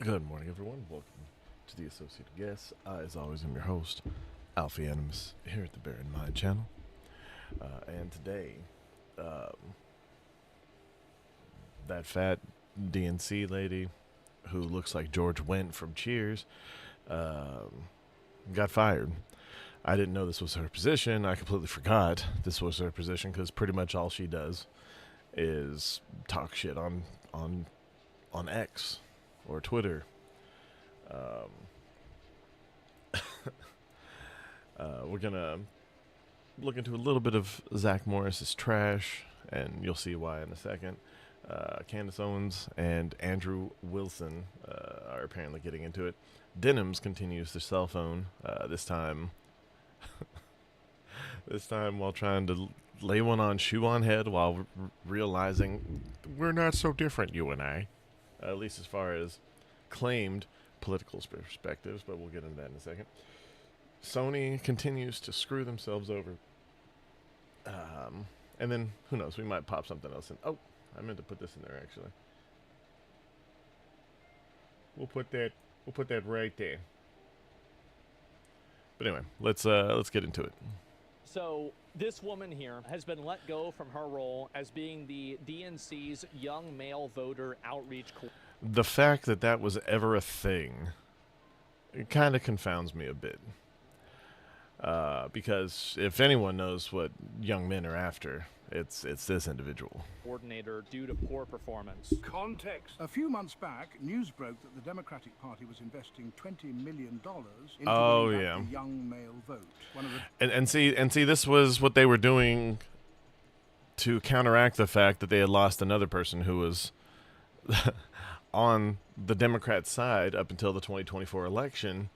Good morning, everyone. Welcome to the Associated Guest. As always, I'm your host, Alfie Denims, here at the Bear in Mind channel. And today, that fat DNC lady who looks like George Wendt from Cheers got fired. I didn't know this was her position. I completely forgot this was her position because pretty much all she does is talk shit on X or Twitter. We're gonna look into a little bit of Zach Morris's trash, and you'll see why in a second. Candace Owens and Andrew Wilson are apparently getting into it. Denims continues their cell phone, this time while trying to lay one on shoe on head while realizing we're not so different, you and I. At least as far as claimed political perspectives, but we'll get into that in a second. Sony continues to screw themselves over. And then, who knows, we might pop something else in. Oh, I meant to put this in there, actually. We'll put that right there. But anyway, let's get into it. So this woman here has been let go from her role as being the DNC's young male voter outreach. The fact that that was ever a thing, it kind of confounds me a bit. Because if anyone knows what young men are after, it's this individual. Coordinator due to poor performance. Context. A few months back, news broke that the Democratic Party was investing $20 million into the young male vote. And see, this was what they were doing to counteract the fact that they had lost another person who was on the Democrat side up until the 2024 election.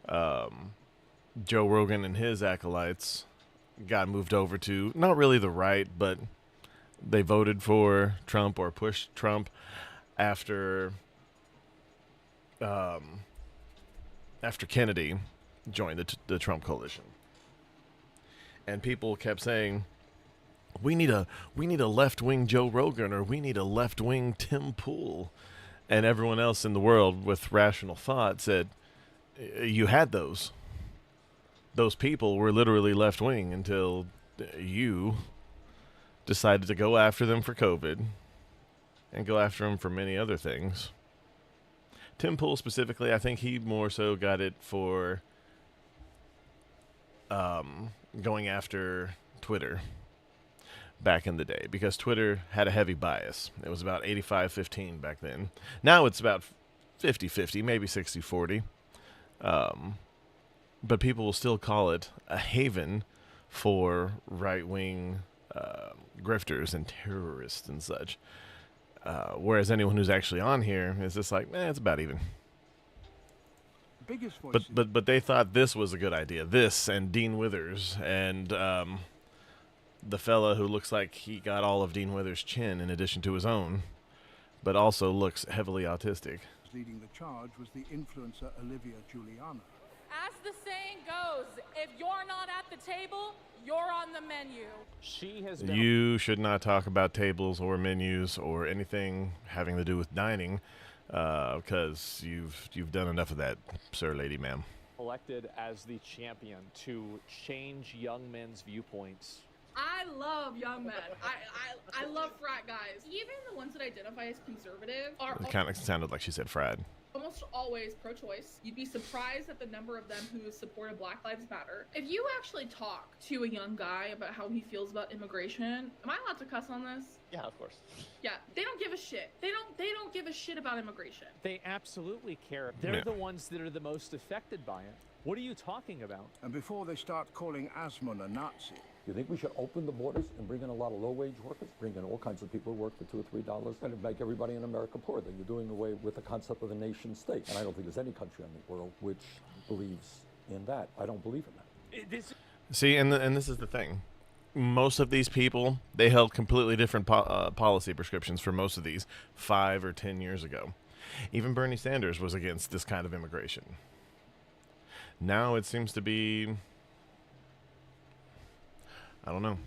Joe Rogan and his acolytes got moved over to not really the right, but they voted for Trump or pushed Trump after Kennedy joined the Trump coalition. And people kept saying, we need a left-wing Joe Rogan, or we need a left-wing Tim Pool. And everyone else in the world with rational thought said, you had those. Those people were literally left-wing until you decided to go after them for COVID and go after them for many other things. Tim Pool specifically, I think he more so got it for going after Twitter back in the day, because Twitter had a heavy bias. It was about 85-15 back then. Now it's about 50-50, maybe 60-40. But people will still call it a haven for right-wing grifters and terrorists and such. Whereas anyone who's actually on here is just like, it's about even. But they thought this was a good idea. This and Dean Withers and the fella who looks like he got all of Dean Withers' chin in addition to his own, but also looks heavily autistic. Leading the charge was the influencer Olivia Giuliana. As the saying goes, if you're not at the table, you're on the menu. She has been You should not talk about tables or menus or anything having to do with dining, because you've done enough of that, sir, lady, ma'am. elected as the champion to change young men's viewpoints. I love young men. I love frat guys. Even the ones that identify as conservative are It kind of sounded like she said fried. almost always pro-choice. You'd be surprised at the number of them who supported Black Lives Matter. If you actually talk to a young guy about how he feels about immigration, am I allowed to cuss on this? Yeah, of course. Yeah, they don't give a shit. They don't give a shit about immigration. They absolutely care. They're the ones that are the most affected by it. What are you talking about? And before they start calling Asmund a Nazi. You think we should open the borders and bring in a lot of low-wage workers, bring in all kinds of people who work for $2 or $3, and make everybody in America poor? Then you're doing away with the concept of a nation state. And I don't think there's any country in the world which believes in that. I don't believe in that. See, and this is the thing. Most of these people, they held completely different policy prescriptions for most of these 5 or 10 years ago. Even Bernie Sanders was against this kind of immigration. Now it seems to be, I don't know.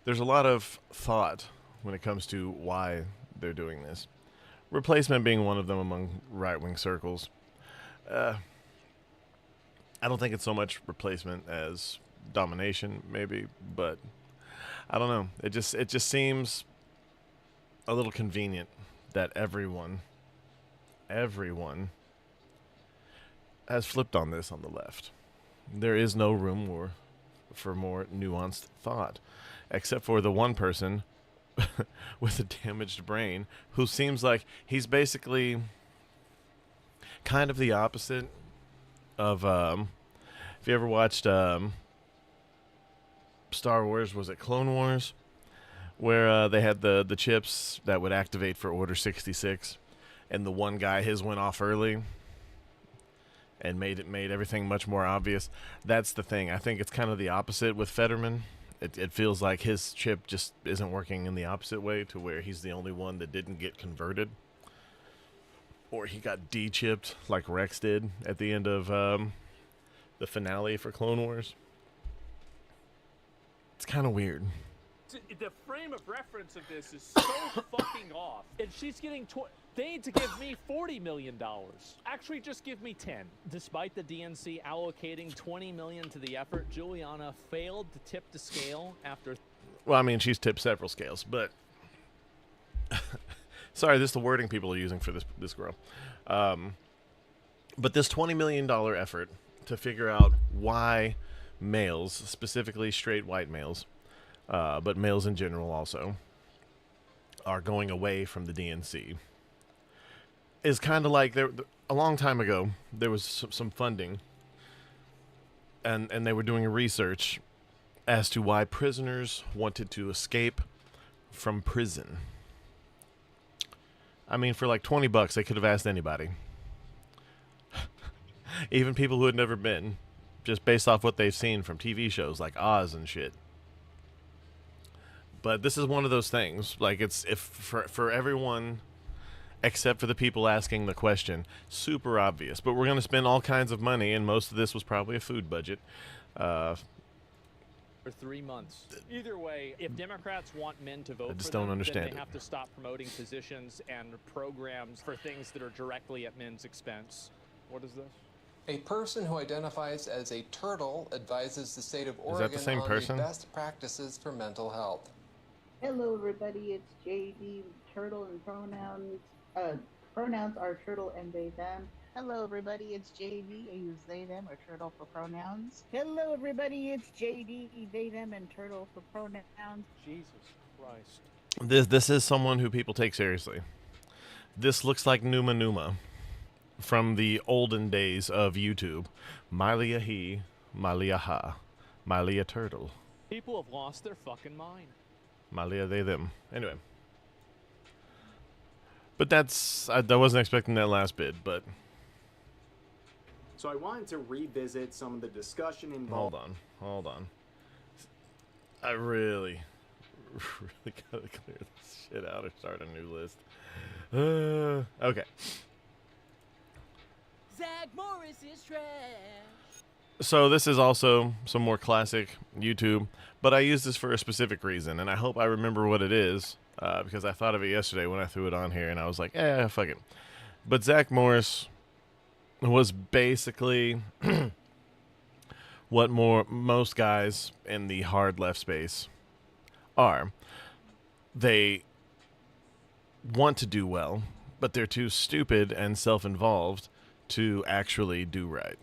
There's a lot of thought when it comes to why they're doing this. Replacement being one of them among right-wing circles. I don't think it's so much replacement as domination, maybe, but I don't know. It just seems a little convenient that everyone has flipped on this on the left. There is no room for more nuanced thought, except for the one person with a damaged brain who seems like he's basically kind of the opposite of if you ever watched Star Wars, was it Clone Wars, where they had the chips that would activate for Order 66, and the one guy, his went off early and made everything much more obvious. That's the thing. I think it's kind of the opposite with Fetterman. It feels like his chip just isn't working in the opposite way, to where he's the only one that didn't get converted, or he got de-chipped like Rex did at the end of the finale for Clone Wars. It's kind of weird. The frame of reference of this is so fucking off. And she's getting they need to give me $40 million. Actually, just give me 10. Despite the DNC allocating $20 million to the effort, Juliana failed to tip the scale after... Well, I mean, she's tipped several scales, but... Sorry, this is the wording people are using for this girl. But this $20 million effort to figure out why males, specifically straight white males, but males in general also, are going away from the DNC, is kind of like a long time ago there was some funding, and they were doing a research as to why prisoners wanted to escape from prison. I mean, for like $20 they could have asked anybody, even people who had never been, just based off what they've seen from TV shows like Oz and shit. But this is one of those things, like, it's for everyone except for the people asking the question, super obvious. But we're going to spend all kinds of money, and most of this was probably a food budget. For 3 months. Either way, if Democrats want men to vote just for them, don't understand then they have to stop promoting positions and programs for things that are directly at men's expense. What is this? A person who identifies as a turtle advises the state of that Oregon the same on person? the best practices for mental health. Hello, everybody. It's JD, turtle and pronouns. Pronouns are turtle and they, them. Hello, everybody. It's JD. I use they, them, or turtle for pronouns. Hello, everybody. It's JD, they, them, and turtle for pronouns. Jesus Christ. This is someone who people take seriously. This looks like Numa Numa from the olden days of YouTube. Miley a he, Miley a ha, Miley a turtle. People have lost their fucking mind. Miley a they, them. Anyway. But I wasn't expecting that last bit, but... So I wanted to revisit some of the discussion involved. Hold on. I really gotta clear this shit out or start a new list. Okay. Zach Morris is trash. So this is also some more classic YouTube, but I use this for a specific reason, and I hope I remember what it is, because I thought of it yesterday when I threw it on here, and I was like, fuck it. But Zach Morris was basically what most guys in the hard left space are. They want to do well, but they're too stupid and self-involved to actually do right.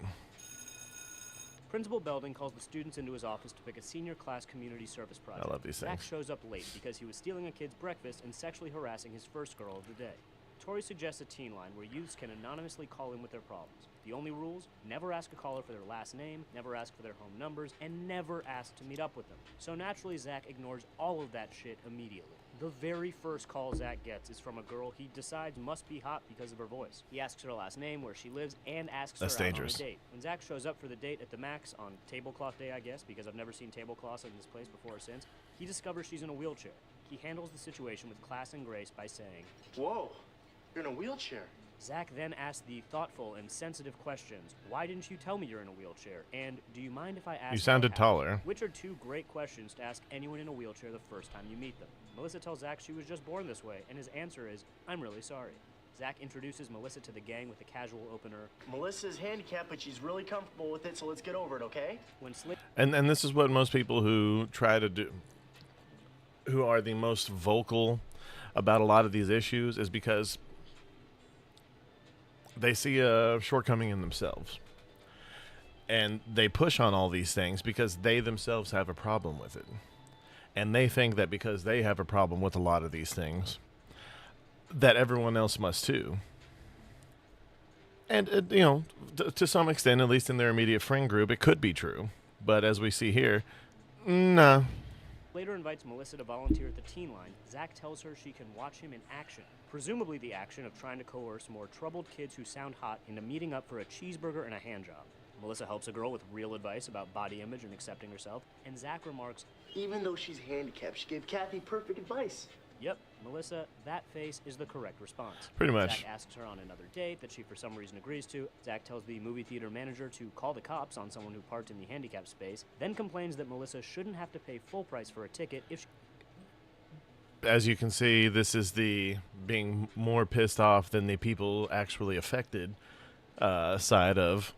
Principal Belding calls the students into his office to pick a senior class community service project. I love these things. Zach shows up late because he was stealing a kid's breakfast and sexually harassing his first girl of the day. Tori suggests a teen line where youths can anonymously call in with their problems. The only rules: never ask a caller for their last name, never ask for their home numbers, and never ask to meet up with them. So naturally, Zach ignores all of that shit immediately. The very first call Zach gets is from a girl he decides must be hot because of her voice. He asks her last name, where she lives, and asks her out on a date. When Zach shows up for the date at the Max on tablecloth day, I guess, because I've never seen tablecloths in this place before or since, he discovers she's in a wheelchair. He handles the situation with class and grace by saying, "Whoa, You're in a wheelchair. Zach then asked the thoughtful and sensitive questions. Why didn't you tell me you're in a wheelchair? And do you mind if I ask You sounded how? taller. Which are two great questions to ask anyone in a wheelchair the first time you meet them. Melissa tells Zach she was just born this way, and his answer is, I'm really sorry. Zach introduces Melissa to the gang with a casual opener. Melissa's handicapped, but she's really comfortable with it, so let's get over it, okay? And this is what most people who try to do, who are the most vocal about a lot of these issues, is because they see a shortcoming in themselves. And they push on all these things because they themselves have a problem with it. And they think that because they have a problem with a lot of these things, that everyone else must too. And, to some extent, at least in their immediate friend group, it could be true. But as we see here, nah. Later invites Melissa to volunteer at the teen line. Zach tells her she can watch him in action, presumably the action of trying to coerce more troubled kids who sound hot into meeting up for a cheeseburger and a hand job. Melissa helps a girl with real advice about body image and accepting herself, and Zach remarks, even though she's handicapped, she gave Kathy perfect advice. Yep, Melissa, that face is the correct response. Pretty much. Zach asks her on another date that she for some reason agrees to. Zach tells the movie theater manager to call the cops on someone who parked in the handicapped space, then complains that Melissa shouldn't have to pay full price for a ticket if she... As you can see, this is the being more pissed off than the people actually affected side of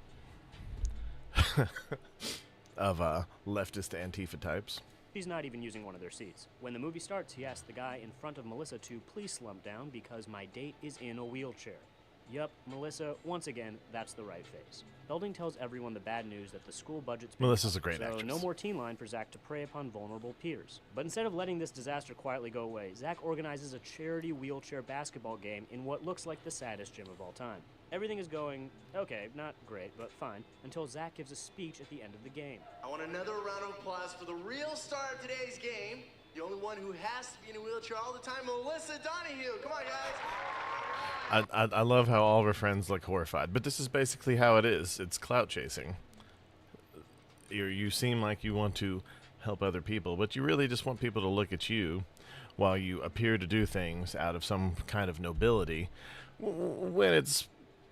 leftist Antifa types. She's not even using one of their seats. When the movie starts, he asks the guy in front of Melissa to please slump down because my date is in a wheelchair. Yup, Melissa, once again, that's the right face. Belding tells everyone the bad news that the school budget's been Melissa's cut, a great so actress. no more teen line for Zach to prey upon vulnerable peers. But instead of letting this disaster quietly go away, Zach organizes a charity wheelchair basketball game in what looks like the saddest gym of all time. Everything is going, okay, not great, but fine, until Zach gives a speech at the end of the game. I want another round of applause for the real star of today's game, the only one who has to be in a wheelchair all the time, Melissa Donahue. Come on, guys. I love how all of her friends look horrified, but this is basically how it is. It's clout chasing. You seem like you want to help other people, but you really just want people to look at you while you appear to do things out of some kind of nobility when it's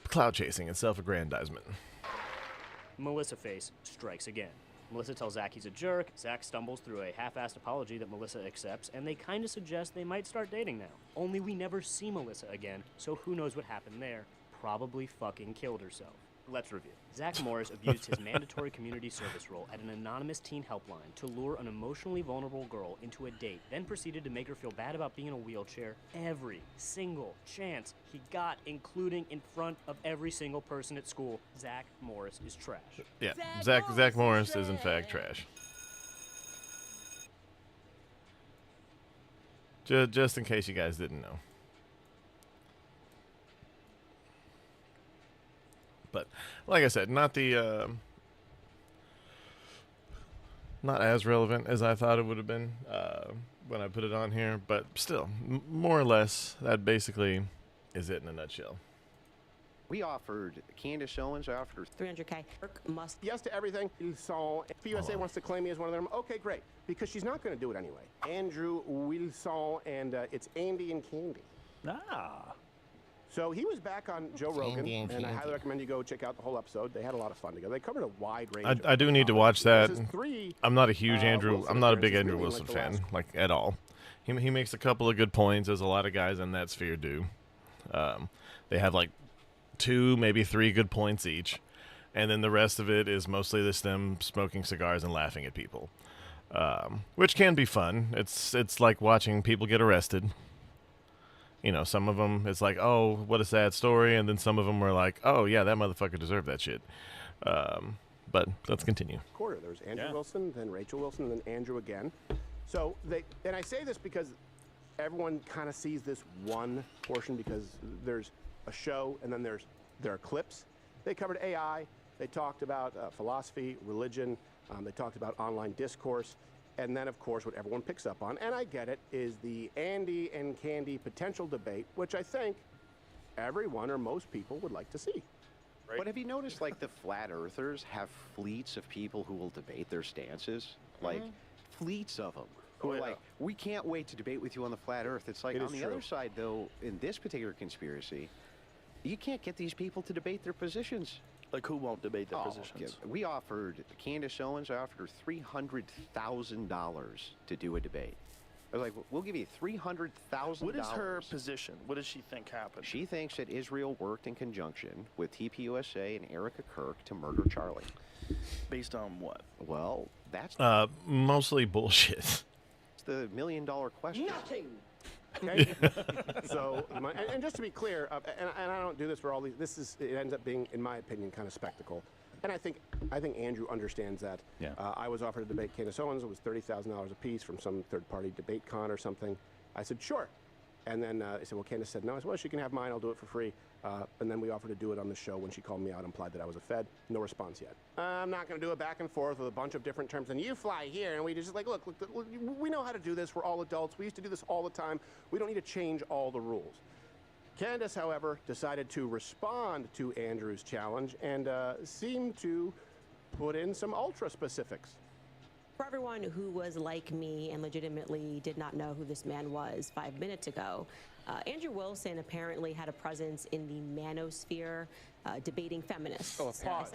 clout chasing and self-aggrandizement. Melissa face strikes again. Melissa tells Zach he's a jerk. Zach stumbles through a half-assed apology that Melissa accepts, and they kind of suggest they might start dating now. Only we never see Melissa again, so who knows what happened there. Probably fucking killed herself. Let's review. Zach Morris abused his mandatory community service role at an anonymous teen helpline to lure an emotionally vulnerable girl into a date, then proceeded to make her feel bad about being in a wheelchair every single chance he got, including in front of every single person at school. Zach Morris is trash. Yeah, Zach Morris is in fact trash. Just in case you guys didn't know. But like I said, not as relevant as I thought it would have been when I put it on here. But still, more or less, that basically is it in a nutshell. We offered Candace Owens, I offered her $300K. Must. Yes to everything. So if USA wants to claim me as one of them, okay, great. Because she's not going to do it anyway. Andrew Wilson, and it's Andy and Candy. Ah. So he was back on Joe Rogan, Andy and and I Candy. highly recommend you go check out the whole episode. They had a lot of fun together. They covered a wide range. I do need to watch that. This is three, I'm not a huge Wilson I'm not a big appearances, Andrew really, Wilson like the fan, last- like at all. He makes a couple of good points, as a lot of guys in that sphere do. They have like 2, maybe 3 good points each, and then the rest of it is mostly just them smoking cigars and laughing at people, which can be fun. It's like watching people get arrested. You know, some of them, it's like, oh, what a sad story. And then some of them were like, oh, yeah, that motherfucker deserved that shit. But let's continue. Quarter. There was Andrew Wilson, then Rachel Wilson, and then Andrew again. So and I say this because everyone kind of sees this one portion because there's a show and then there are clips. They covered AI. They talked about philosophy, religion. They talked about online discourse. And then, of course, what everyone picks up on, and I get it, is the Andy and Candy potential debate, which I think everyone or most people would like to see. Right. But have you noticed, like, the flat earthers have fleets of people who will debate their stances? Like, fleets of them. who are like, we can't wait to debate with you on the flat earth. It's like, on the other side, though, in this particular conspiracy, you can't get these people to debate their positions. Like, who won't debate their positions? We offered Candace Owens, I offered her $300,000 to do a debate. I was like, we'll give you $300,000. What is her position? What does she think happened? She thinks that Israel worked in conjunction with TPUSA and Erica Kirk to murder Charlie. Based on what? Well, that's mostly bullshit. It's the million-dollar question. Nothing. Okay. So, and just to be clear, and I don't do this for all these. It ends up being, in my opinion, kind of spectacle. And I think Andrew understands that. Yeah. I was offered to debate Candace Owens. It was $30,000 a piece from some third-party debate con or something. I said, sure. And then they said, well, Candace said no. I said, well, she can have mine. I'll do it for free. And then we offered to do it on the show. When she called me out, implied that I was a Fed. No response yet. I'm not going to do it back and forth with a bunch of different terms. And you fly here, and we just like, look, we know how to do this. We're all adults. We used to do this all the time. We don't need to change all the rules. Candace, however, decided to respond to Andrew's challenge and seemed to put in some ultra specifics. For everyone who was like me and legitimately did not know who this man was 5 minutes ago, Andrew Wilson apparently had a presence in the manosphere debating feminists. Oh, pause.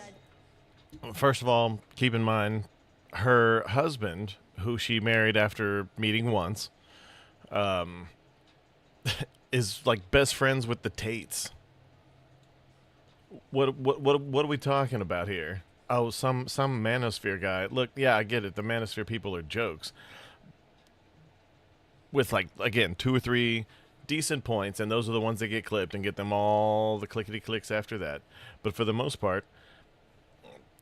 First of all, keep in mind, her husband, who she married after meeting once, is like best friends with the Tates. What are we talking about here? Oh, some manosphere guy. Look, yeah, I get it. The manosphere people are jokes. With, like, again, 2 or 3 decent points, and those are the ones that get clipped and get them all the clickety-clicks after that. But for the most part,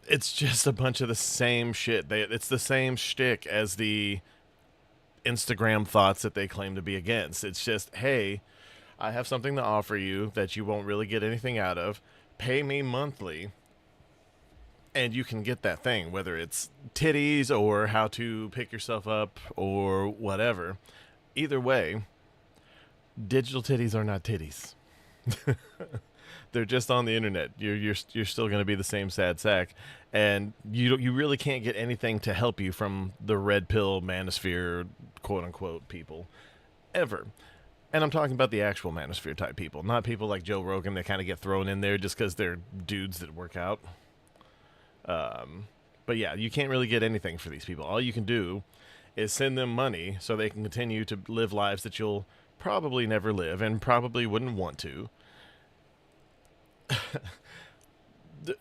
it's just a bunch of the same shit. It's the same shtick as the Instagram thoughts that they claim to be against. It's just, hey, I have something to offer you that you won't really get anything out of. Pay me monthly. And you can get that thing, whether it's titties or how to pick yourself up or whatever. Either way, digital titties are not titties. They're just on the internet. You're still going to be the same sad sack, and you really can't get anything to help you from the red pill manosphere, quote unquote, people, ever. And I'm talking about the actual manosphere type people, not people like Joe Rogan that kind of get thrown in there just because they're dudes that work out. But yeah, you can't really get anything for these people. All you can do is send them money so they can continue to live lives that you'll probably never live and probably wouldn't want to.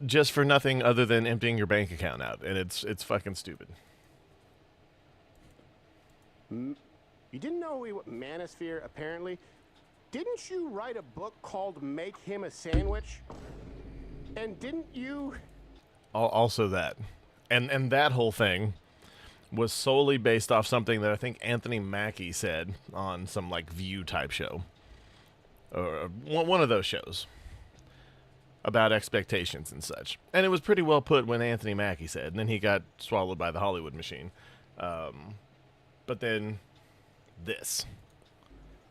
Just for nothing other than emptying your bank account out. And it's fucking stupid. You didn't know manosphere, apparently? Didn't you write a book called Make Him a Sandwich? And didn't you... Also that. And that whole thing was solely based off something that I think Anthony Mackie said on some, like, View type show. Or one of those shows. About expectations and such. And it was pretty well put when Anthony Mackie said. And then he got swallowed by the Hollywood machine. But then this.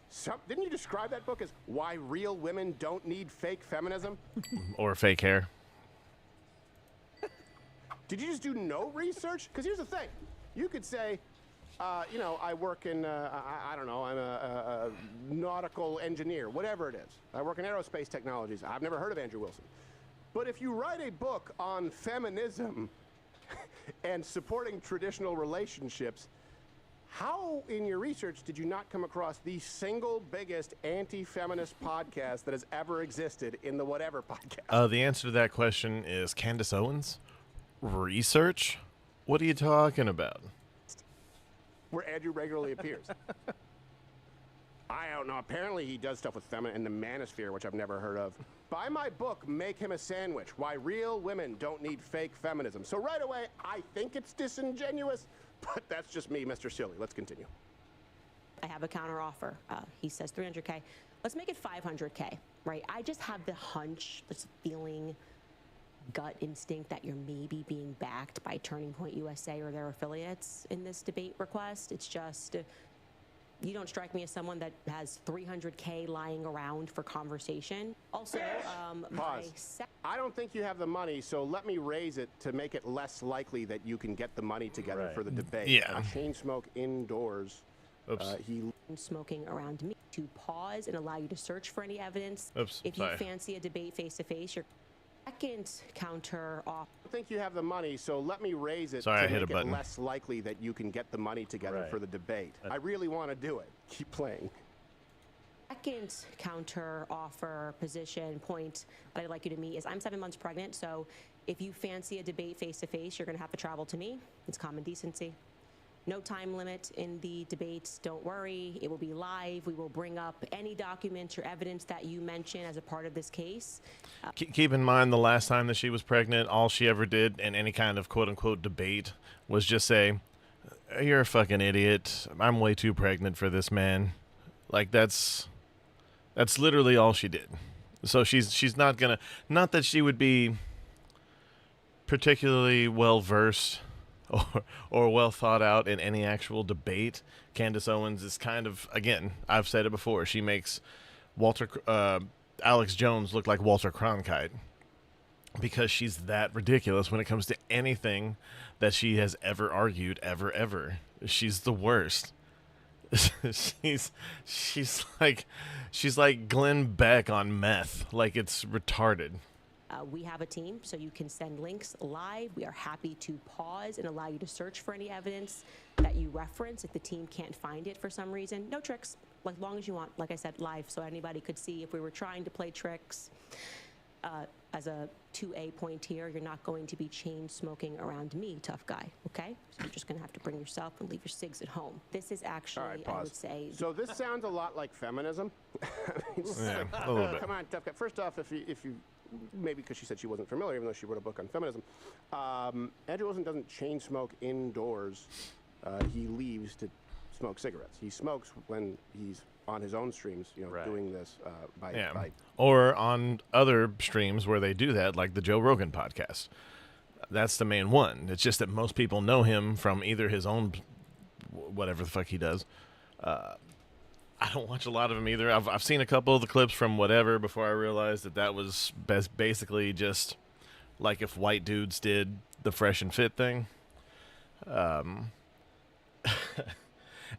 So, didn't you describe that book as Why Real Women Don't Need Fake Feminism? Or fake hair. Did you just do no research? Because here's the thing. You could say, I work in, I don't know, I'm a nautical engineer, whatever it is. I work in aerospace technologies. I've never heard of Andrew Wilson. But if you write a book on feminism and supporting traditional relationships, how in your research did you not come across the single biggest anti-feminist podcast that has ever existed in the Whatever podcast? The answer to that question is Candace Owens. Research? What are you talking about? Where Andrew regularly appears. I don't know. Apparently he does stuff with feminine and the manosphere, which I've never heard of. Buy my book, Make Him a Sandwich, Why Real Women Don't Need Fake Feminism. So right away, I think it's disingenuous, but that's just me, Mr. Silly. Let's continue. I have a counter offer. He says 300K. Let's make it 500K, right? I just have the hunch, this feeling, gut instinct that you're maybe being backed by Turning Point USA or their affiliates in this debate request. It's just, You don't strike me as someone that has 300K lying around for conversation. Also, Pause. I don't think you have the money, so let me raise it to make it less likely that you can get the money together for the debate. Yeah. Chain smoke indoors. Oops. He smoking around me to pause and allow you to search for any evidence. Oops, if you sorry. fancy a debate face-to-face, your second counter off. I think you have the money, so let me raise it Sorry, I to hit make a it button. less likely that you can get the money together for the debate. I really want to do it. Keep playing. Second counter offer position point that I'd like you to meet is I'm 7 months pregnant, so if you fancy a debate face-to-face, you're going to have to travel to me. It's common decency. No time limit in the debates. Don't worry. It will be live. We will bring up any documents or evidence that you mention as a part of this case. Keep in mind, the last time that she was pregnant, all she ever did in any kind of quote-unquote debate was just say, "You're a fucking idiot. I'm way too pregnant for this man." Like, that's literally all she did. So she's not gonna, not that she would be particularly well-versed or well thought out in any actual debate. Candace Owens is kind of, again, I've said it before, she makes Alex Jones look like Walter Cronkite because she's that ridiculous when it comes to anything that she has ever argued, ever. She's the worst. she's like Glenn Beck on meth. Like, it's retarded. We have a team, so you can send links live. We are happy to pause and allow you to search for any evidence that you reference if the team can't find it for some reason. No tricks, as long as you want, like I said, live, so anybody could see if we were trying to play tricks. As a 2A point here, you're not going to be chain smoking around me, tough guy, okay? So you're just going to have to bring yourself and leave your cigs at home. This is actually, All right, pause. I would say... So this sounds a lot like feminism. Yeah, a little bit. Come on, tough guy. First off, if you maybe because she said she wasn't familiar, even though she wrote a book on feminism, Andrew Wilson doesn't chain smoke indoors. He leaves to smoke cigarettes. He smokes when he's on his own streams, doing this by or on other streams where they do that, like the Joe Rogan podcast. That's the main one. It's just that most people know him from either his own, whatever the fuck he does. I don't watch a lot of him either. I've seen a couple of the clips from whatever before I realized that was basically just like if white dudes did the fresh and fit thing.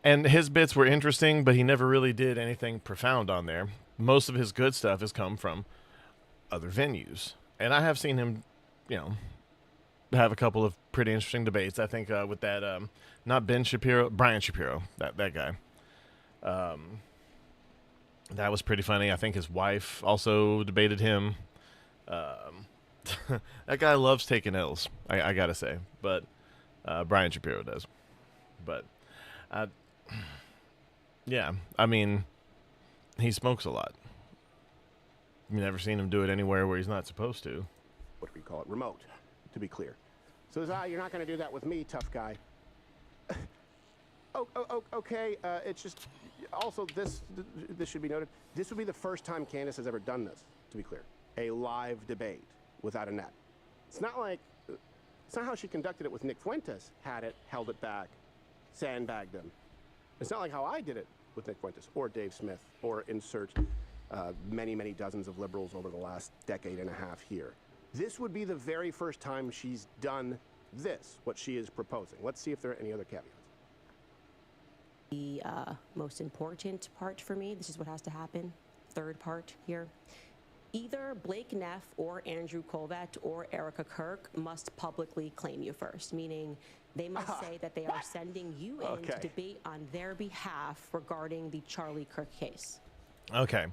And his bits were interesting, but he never really did anything profound on there. Most of his good stuff has come from other venues. And I have seen him, have a couple of pretty interesting debates. I think with that, not Ben Shapiro, Brian Shapiro, that guy. That was pretty funny. I think his wife also debated him. That guy loves taking L's, I gotta say. But Brian Shapiro does. But yeah, I mean, he smokes a lot. I've never seen him do it anywhere where he's not supposed to. What do we call it? Remote, to be clear. So you're not going to do that with me, tough guy. Okay. It's just also this should be noted. This would be the first time Candace has ever done this. To be clear, a live debate without a net. It's not how she conducted it with Nick Fuentes. Had it, held it back, sandbagged him. It's not like how I did it with Nick Fuentes or Dave Smith or insert many dozens of liberals over the last decade and a half here. This would be the very first time she's done this, what she is proposing. Let's see if there are any other caveats. The most important part for me, this is what has to happen, third part here. Either Blake Neff or Andrew Colvett or Erica Kirk must publicly claim you first, meaning they must say that they are sending you in to debate on their behalf regarding the Charlie Kirk case. Okay.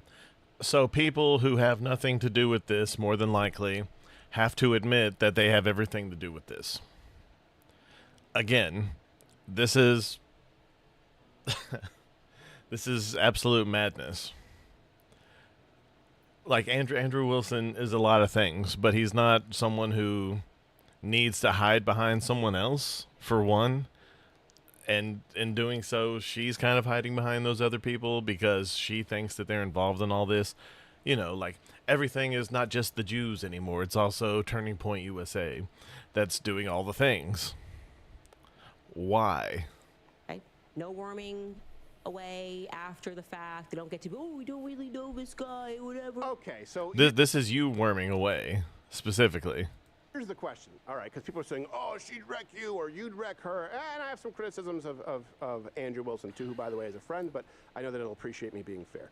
So people who have nothing to do with this, more than likely, have to admit that they have everything to do with this. Again, this is this is absolute madness. Like, Andrew Wilson is a lot of things, but he's not someone who needs to hide behind someone else, for one. And in doing so, she's kind of hiding behind those other people because she thinks that they're involved in all this. Like, everything is not just the Jews anymore. It's also Turning Point USA that's doing all the things. Why? Okay. No warming away after the fact. They don't get to be, oh, we don't really know this guy, whatever. Okay, so This is you worming away, specifically. here's the question. All right, because people are saying, oh, she'd wreck you or you'd wreck her. And I have some criticisms of Andrew Wilson, too, who, by the way, is a friend, but I know that he'll appreciate me being fair.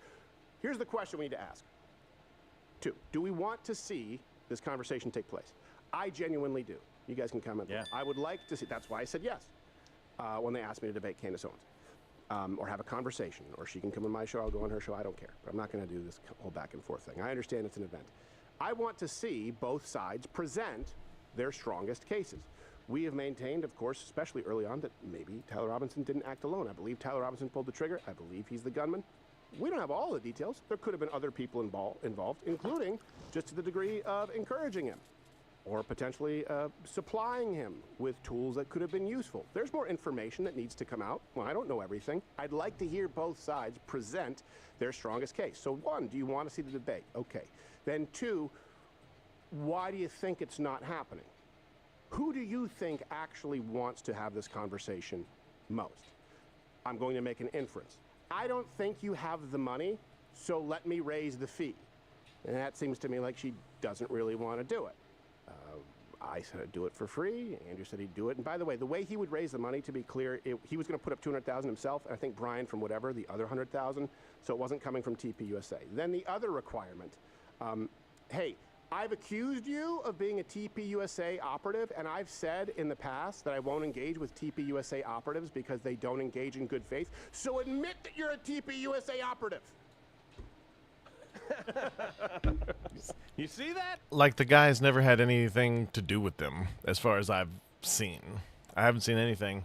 Here's the question we need to ask. 2, do we want to see this conversation take place? I genuinely do. You guys can comment. Yeah. I would like to see, that's why I said yes when they asked me to debate Candace Owens. Or have a conversation, or she can come on my show, I'll go on her show, I don't care. But I'm not going to do this whole back and forth thing. I understand it's an event. I want to see both sides present their strongest cases. We have maintained, of course, especially early on, that maybe Tyler Robinson didn't act alone. I believe Tyler Robinson pulled the trigger. I believe he's the gunman. We don't have all the details. There could have been other people involved, including just to the degree of encouraging him or potentially supplying him with tools that could have been useful. There's more information that needs to come out. Well, I don't know everything. I'd like to hear both sides present their strongest case. So 1, do you want to see the debate? Okay. Then 2, why do you think it's not happening? Who do you think actually wants to have this conversation most? I'm going to make an inference. I don't think you have the money, so let me raise the fee. And that seems to me like she doesn't really want to do it. I said I'd do it for free. Andrew said he'd do it. And by the way, the way he would raise the money, to be clear, he was going to put up $200,000 himself, and I think Brian from whatever, the other $100,000. So it wasn't coming from TPUSA. Then the other requirement, hey, I've accused you of being a TPUSA operative, and I've said in the past that I won't engage with TPUSA operatives because they don't engage in good faith. So admit that you're a TPUSA operative. You see that? Like, the guy's never had anything to do with them, as far as I've seen. I haven't seen anything.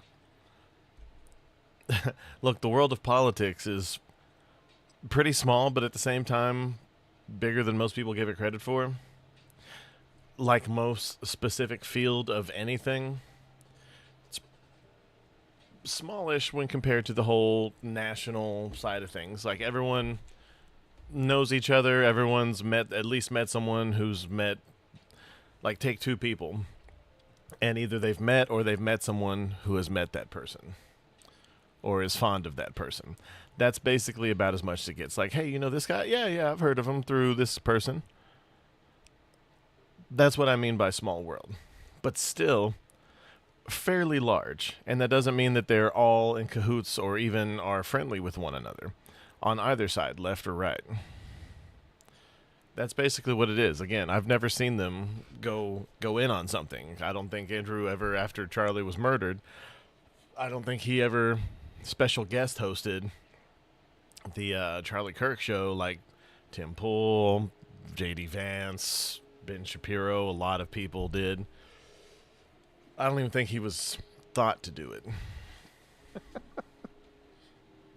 Look, the world of politics is pretty small, but at the same time, bigger than most people give it credit for. Like most specific field of anything, it's smallish when compared to the whole national side of things. Like, everyone knows each other. Everyone's at least met someone who's met, like, take 2 people, and either they've met or they've met someone who has met that person or is fond of that person. That's basically about as much as it gets. Like, hey, you know this guy? Yeah, I've heard of him through this person. That's what I mean by small world. But still, fairly large. And that doesn't mean that they're all in cahoots or even are friendly with one another on either side, left or right. That's basically what it is. Again, I've never seen them go in on something. I don't think Andrew ever, after Charlie was murdered, I don't think he ever special guest hosted the Charlie Kirk show like Tim Pool, J.D. Vance, Ben Shapiro. A lot of people did. I don't even think he was thought to do it.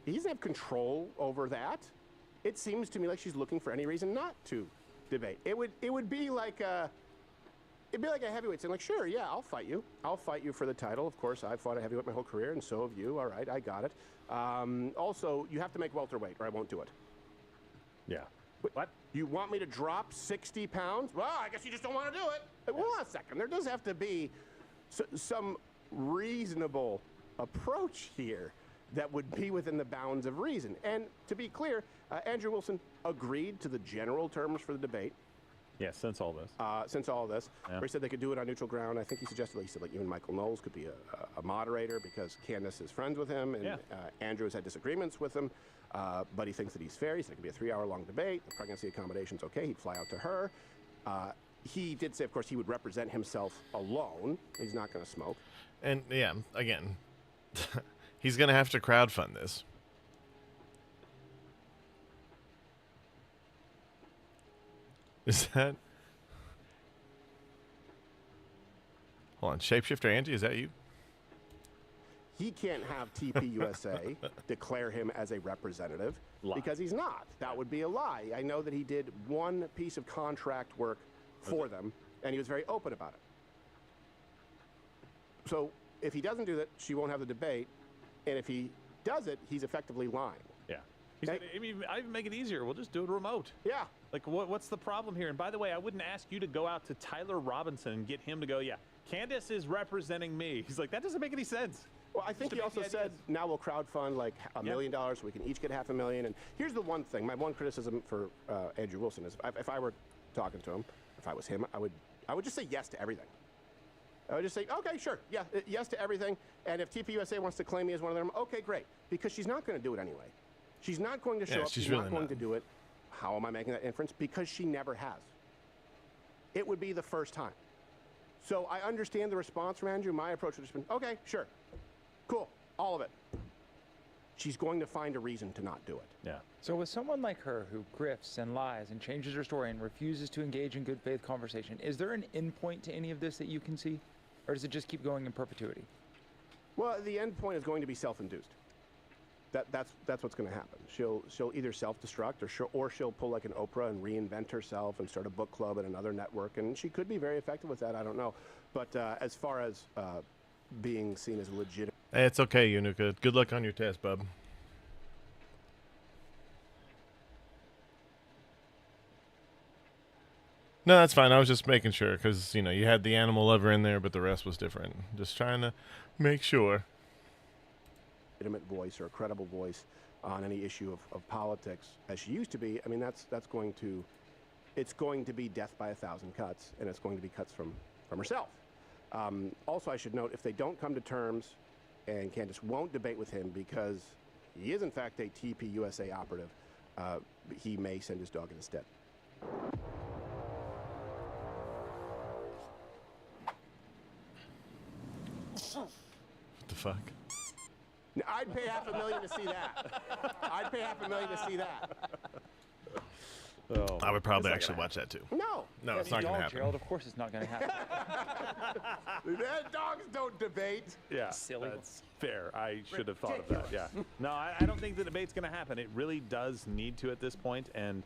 He doesn't have control over that. It seems to me like she's looking for any reason not to debate. It would be like a heavyweight saying, like, sure, yeah, I'll fight you. I'll fight you for the title. Of course, I've fought a heavyweight my whole career, and so have you. All right, I got it. Also, you have to make welterweight, or I won't do it. Yeah. What? You want me to drop 60 pounds? Well, I guess you just don't want to do it. Hold on a second. There does have to be some reasonable approach here that would be within the bounds of reason. And to be clear, Andrew Wilson agreed to the general terms for the debate. Yeah, since all this. Yeah. Where he said they could do it on neutral ground. I think he suggested, like, he said, like, even Michael Knowles could be a moderator because Candace is friends with him, and Andrew has had disagreements with him, but he thinks that he's fair. He said it could be a 3-hour-long debate. The pregnancy accommodation's okay. He'd fly out to her. He did say, of course, he would represent himself alone. He's not going to smoke. And, yeah, again, he's going to have to crowdfund this. Is that... Hold on. Shapeshifter Angie, is that you? He can't have TPUSA declare him as a representative because he's not. That would be a lie. I know that he did one piece of contract work for them, and he was very open about it. So if he doesn't do that, she won't have the debate, and if he does it, he's effectively lying. Yeah. I even make it easier. We'll just do it remote. Yeah. Like, what's the problem here? And by the way, I wouldn't ask you to go out to Tyler Robinson and get him to go, yeah, Candace is representing me. He's like, that doesn't make any sense. Well, I think he also said now we'll crowdfund like $1 million so we can each get $500,000. And here's the one thing, my one criticism for Andrew Wilson is if I were talking to him, if I was him, I would just say yes to everything. I would just say, okay, sure, yeah, yes to everything. And if TPUSA wants to claim me as one of them, okay, great. Because she's not going to do it anyway. She's not going to show up. She's really not going to do it. How am I making that inference? Because she never has. It would be the first time. So I understand the response from Andrew. My approach would have just been, okay, sure, cool, all of it. She's going to find a reason to not do it. Yeah. So with someone like her who grifts and lies and changes her story and refuses to engage in good faith conversation, is there an end point to any of this that you can see? Or does it just keep going in perpetuity? Well, the end point is going to be self-induced. That's what's going to happen. She'll either self-destruct or she'll pull like an Oprah and reinvent herself and start a book club at another network, and she could be very effective with that. I don't know, but as far as being seen as legitimate, hey, it's okay, Yunuka. Good luck on your test, bub. No, that's fine. I was just making sure because you had the animal lover in there, but the rest was different. Just trying to make sure. Legitimate voice or a credible voice on any issue of politics as she used to be. I mean, it's going to be death by 1,000 cuts, and it's going to be cuts from herself. Also, I should note, if they don't come to terms, and Candace won't debate with him because he is in fact a TPUSA operative, he may send his dog in his stead. What the fuck? I'd pay $500,000 to see that. I'd pay $500,000 to see that. I would probably actually watch that too. No, it's not going to happen. Gerald, of course it's not going to happen. Dogs don't debate. Yeah, silly. That's fair. I should have thought of that. Yeah. No, I don't think the debate's going to happen. It really does need to at this point. And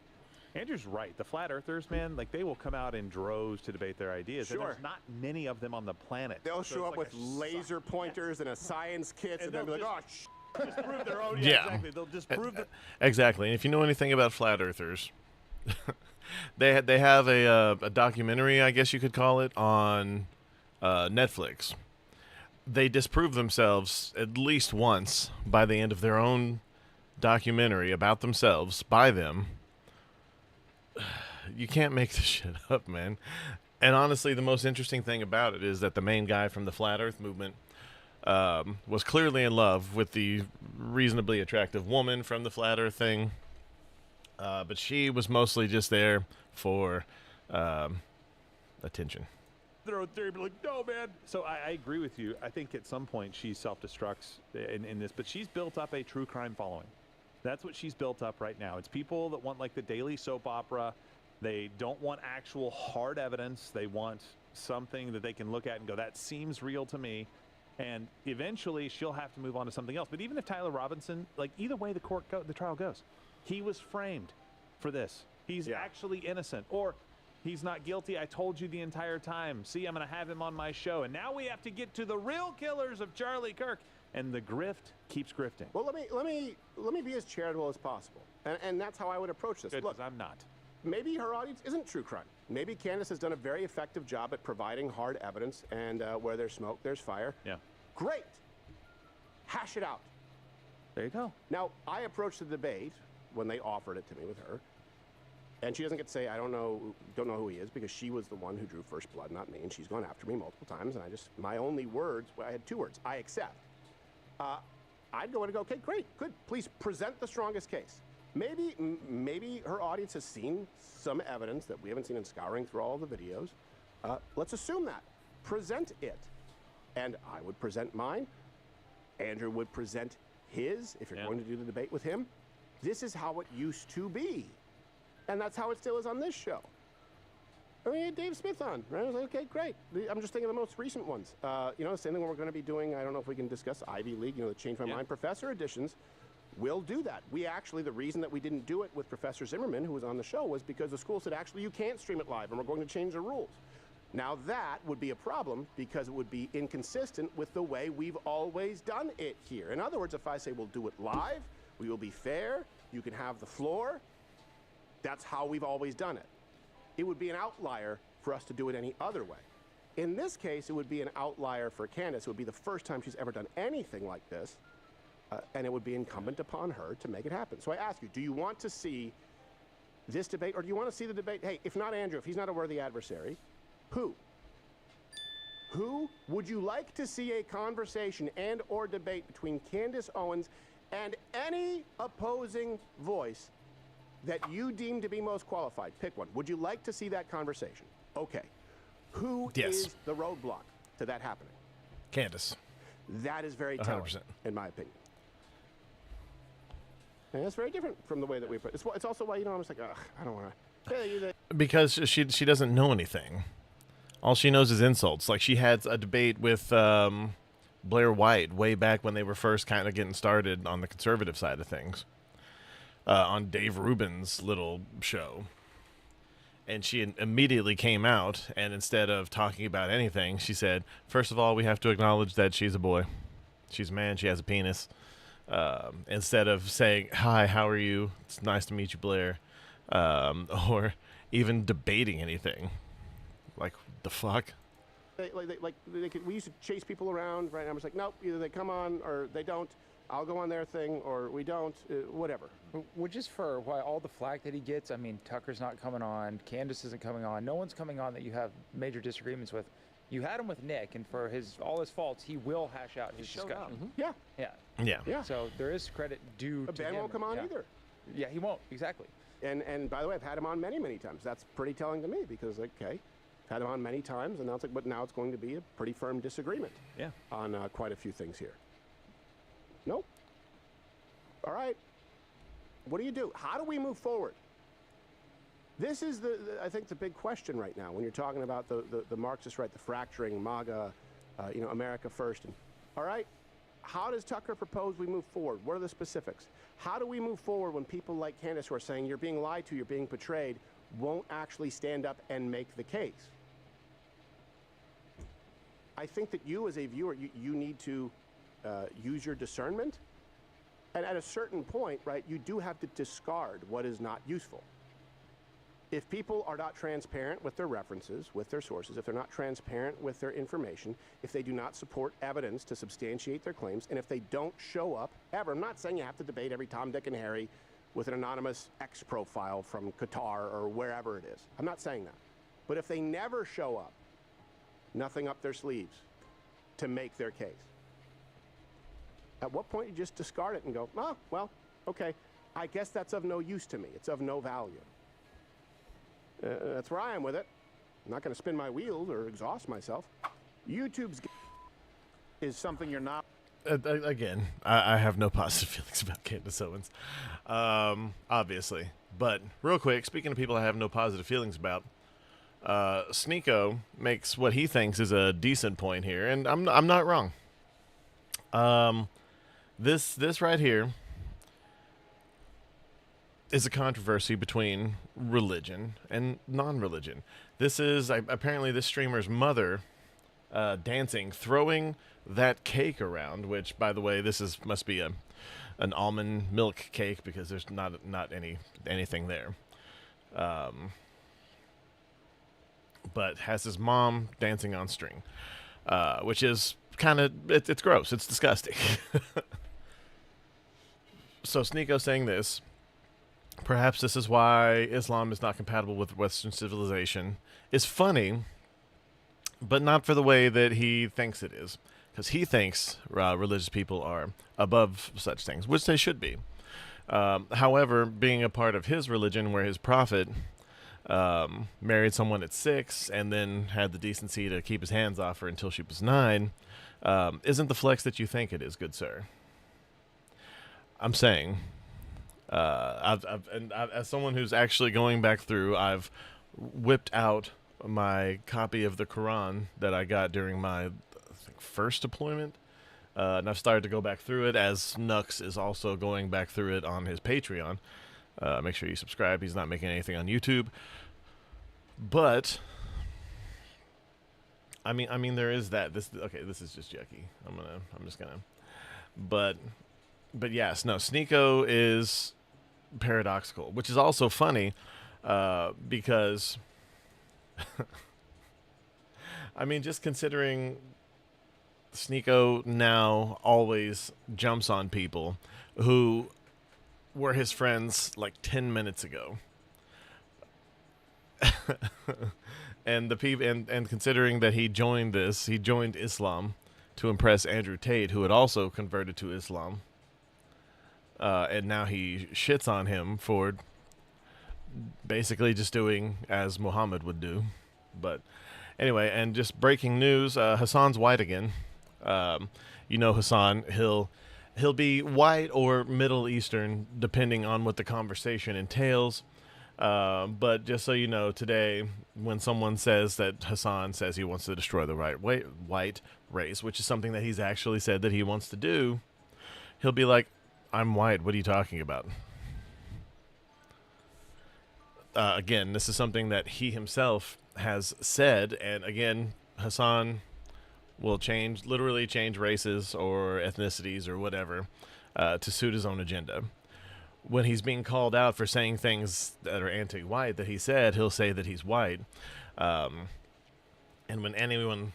Andrew's right. The flat earthers, man, like they will come out in droves to debate their ideas. Sure. And there's not many of them on the planet. They'll show up with laser pointers and a science kit, and they'll be like, oh, just prove their own. Yeah. Exactly. They'll just prove that. Exactly. And if you know anything about flat earthers, they have a documentary, I guess you could call it, on Netflix. They disprove themselves at least once by the end of their own documentary about themselves by them. You can't make this shit up, man. And honestly, the most interesting thing about it is that the main guy from the Flat Earth movement was clearly in love with the reasonably attractive woman from the Flat Earth thing. But she was mostly just there for attention. Their own theory, but like, no, man. So I agree with you. I think at some point she self-destructs in this, but she's built up a true crime following. That's what she's built up right now. It's people that want like the daily soap opera. They don't want actual hard evidence. They want something that they can look at and go, that seems real to me. And eventually she'll have to move on to something else. But even if Tyler Robinson, like either way the trial goes, he was framed for this. He's actually innocent, or he's not guilty. I told you the entire time. See, I'm going to have him on my show. And now we have to get to the real killers of Charlie Kirk. And the grift keeps grifting. Well, let me be as charitable as possible, and that's how I would approach this. Good, look, I'm not. Maybe her audience isn't true crime. Maybe Candace has done a very effective job at providing hard evidence, and where there's smoke, there's fire. Yeah. Great. Hash it out. There you go. Now, I approached the debate when they offered it to me with her, and she doesn't get to say, I don't know who he is, because she was the one who drew first blood, not me, and she's gone after me multiple times, and my only words, I had 2 words, I accept. I'd go in and go, okay, great, good. Please present the strongest case. Maybe her audience has seen some evidence that we haven't seen in scouring through all the videos. Let's assume that. Present it. And I would present mine. Andrew would present his, if you're going to do the debate with him. This is how it used to be. And that's how it still is on this show. I mean, had Dave Smith on, right? I was like, okay, great. I'm just thinking of the most recent ones. Same thing we're going to be doing, I don't know if we can discuss Ivy League, the Change My Mind Professor editions. We'll do that. The reason that we didn't do it with Professor Zimmerman, who was on the show, was because the school said, actually, you can't stream it live, and we're going to change the rules. Now, that would be a problem because it would be inconsistent with the way we've always done it here. In other words, if I say we'll do it live, we will be fair, you can have the floor, that's how we've always done it. It would be an outlier for us to do it any other way. In this case, it would be an outlier for Candace. It would be the first time she's ever done anything like this, and it would be incumbent upon her to make it happen. So I ask you, do you want to see this debate, or do you want to see the debate, hey, if not Andrew, if he's not a worthy adversary, who? Who would you like to see a conversation and or debate between Candace Owens and any opposing voice that you deem to be most qualified? Pick one. Would you like to see that conversation? Okay. Who is the roadblock to that happening? Candace. That is very telling, 100%. in my opinion. And that's very different from the way that we put it. It's also why, I'm just like, ugh, I don't want to. Because she doesn't know anything. All she knows is insults. Like, she had a debate with Blair White way back when they were first kind of getting started on the conservative side of things, on Dave Rubin's little show. And she immediately came out, and instead of talking about anything, she said, first of all, we have to acknowledge that she's a boy. She's a man. She has a penis. Instead of saying, hi, how are you? It's nice to meet you, Blair. Or even debating anything. Like, the fuck? We used to chase people around, right? And I was like, nope, either they come on or they don't. I'll go on their thing, or we don't, whatever. Which is for why all the flack that he gets. I mean, Tucker's not coming on. Candace isn't coming on. No one's coming on that you have major disagreements with. You had him with Nick, and for all his faults, he will hash out his discussion. Yeah. Yeah. So there is credit due to him. Ben won't come on either. Yeah, he won't. Exactly. And by the way, I've had him on many, many times. That's pretty telling to me because, okay, I've had him on many times, and now it's like, but now it's going to be a pretty firm disagreement. Yeah. On quite a few things here. Nope. All right. What do you do? How do we move forward? This is I think the big question right now when you're talking about the Marxist right, the fracturing, MAGA, America first. And all right, how does Tucker propose we move forward? What are the specifics? How do we move forward when people like Candace who are saying you're being lied to, you're being betrayed, won't actually stand up and make the case? I think that you as a viewer, you need to use your discernment. And at a certain point, right, you do have to discard what is not useful. If people are not transparent with their references, with their sources, if they're not transparent with their information, if they do not support evidence to substantiate their claims, and if they don't show up ever, I'm not saying you have to debate every Tom, Dick, and Harry with an anonymous X profile from Qatar or wherever it is. I'm not saying that. But if they never show up, nothing up their sleeves to make their case, at what point you just discard it and go, oh, well, okay, I guess that's of no use to me. It's of no value. That's where I am with it. I'm not going to spin my wheels or exhaust myself. YouTube's is something you're not. Again, I have no positive feelings about Candace Owens, obviously. But real quick, speaking of people I have no positive feelings about, Sneeko makes what he thinks is a decent point here, and I'm not wrong. This right here is a controversy between religion and non-religion. This is apparently this streamer's mother dancing, throwing that cake around, which, by the way, must be an almond milk cake because there's not anything there. But has his mom dancing on string, which is kind of, it's gross. It's disgusting. So Sneeko saying this, perhaps this is why Islam is not compatible with Western civilization, is funny, but not for the way that he thinks it is. Because he thinks religious people are above such things, which they should be. However, being a part of his religion where his prophet married someone at 6 and then had the decency to keep his hands off her until she was 9, isn't the flex that you think it is, good sir. I'm saying, as someone who's actually going back through, I've whipped out my copy of the Quran that I got during my first deployment, and I've started to go back through it, as Nux is also going back through it on his Patreon. Make sure you subscribe. He's not making anything on YouTube. But I mean there is that. This is just yucky. I'm just gonna But yes, no, Sneeko is paradoxical, which is also funny because I mean, just considering Sneeko now always jumps on people who were his friends like 10 minutes ago. And the people, and considering that he joined Islam to impress Andrew Tate, who had also converted to Islam. And now he shits on him for basically just doing as Muhammad would do. But anyway, and just breaking news, Hassan's white again. You know Hassan, he'll be white or Middle Eastern depending on what the conversation entails. But just so you know, today when someone says that Hassan says he wants to destroy the white race, which is something that he's actually said that he wants to do, he'll be like, I'm white, what are you talking about? Again, this is something that he himself has said, and again, Hassan will literally change races or ethnicities or whatever to suit his own agenda. When he's being called out for saying things that are anti-white that he said, he'll say that he's white. And when anyone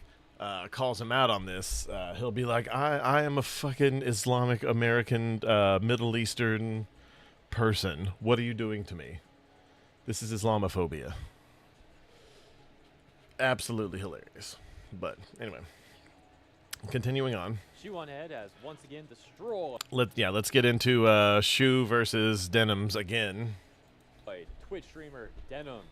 calls him out on this, he'll be like, I am a fucking Islamic American Middle Eastern person. What are you doing to me? This is Islamophobia. Absolutely hilarious. But anyway, continuing on. Shoe on Head has once again destroyed. Let's get into Shoe versus Denims again. Twitch streamer Denims.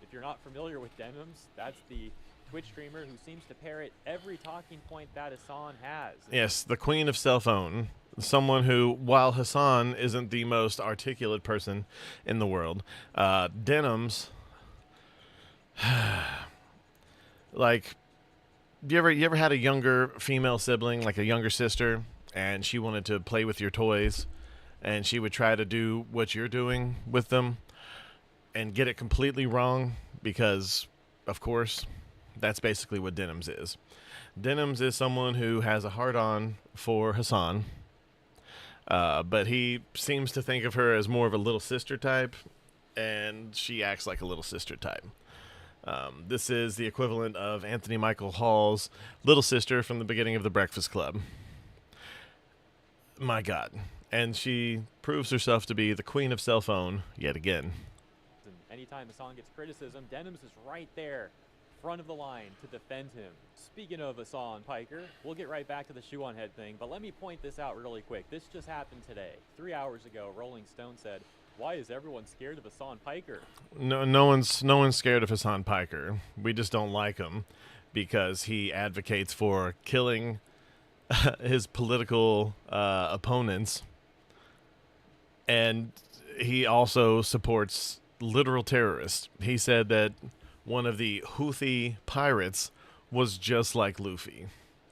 If you're not familiar with Denims, that's the Twitch streamer who seems to parrot every talking point that Hassan has. Yes, the queen of cell phone. Someone who, while Hassan isn't the most articulate person in the world, Denims, like, you ever had a younger female sibling, like a younger sister, and she wanted to play with your toys, and she would try to do what you're doing with them and get it completely wrong because, of course, that's basically what Denims is. Denims is someone who has a hard-on for Hassan, but he seems to think of her as more of a little sister type, and she acts like a little sister type. This is the equivalent of Anthony Michael Hall's little sister from the beginning of The Breakfast Club. My God. And she proves herself to be the queen of cell phone yet again. And anytime Hassan gets criticism, Denims is right there, front of the line to defend him. Speaking of Hassan Piker, we'll get right back to the Shoe on Head thing, but let me point this out really quick. This just happened today. 3 hours ago, Rolling Stone said, "Why is everyone scared of Hassan Piker?" No one's scared of Hassan Piker. We just don't like him because he advocates for killing his political opponents, and he also supports literal terrorists. He said that one of the Houthi pirates was just like Luffy,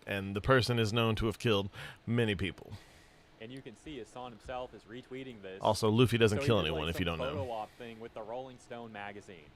and the person is known to have killed many people. And you can see Hassan himself is retweeting this. Also, Luffy doesn't So kill he did, anyone, like, if you some don't know. photo op thing with the Rolling Stone magazine.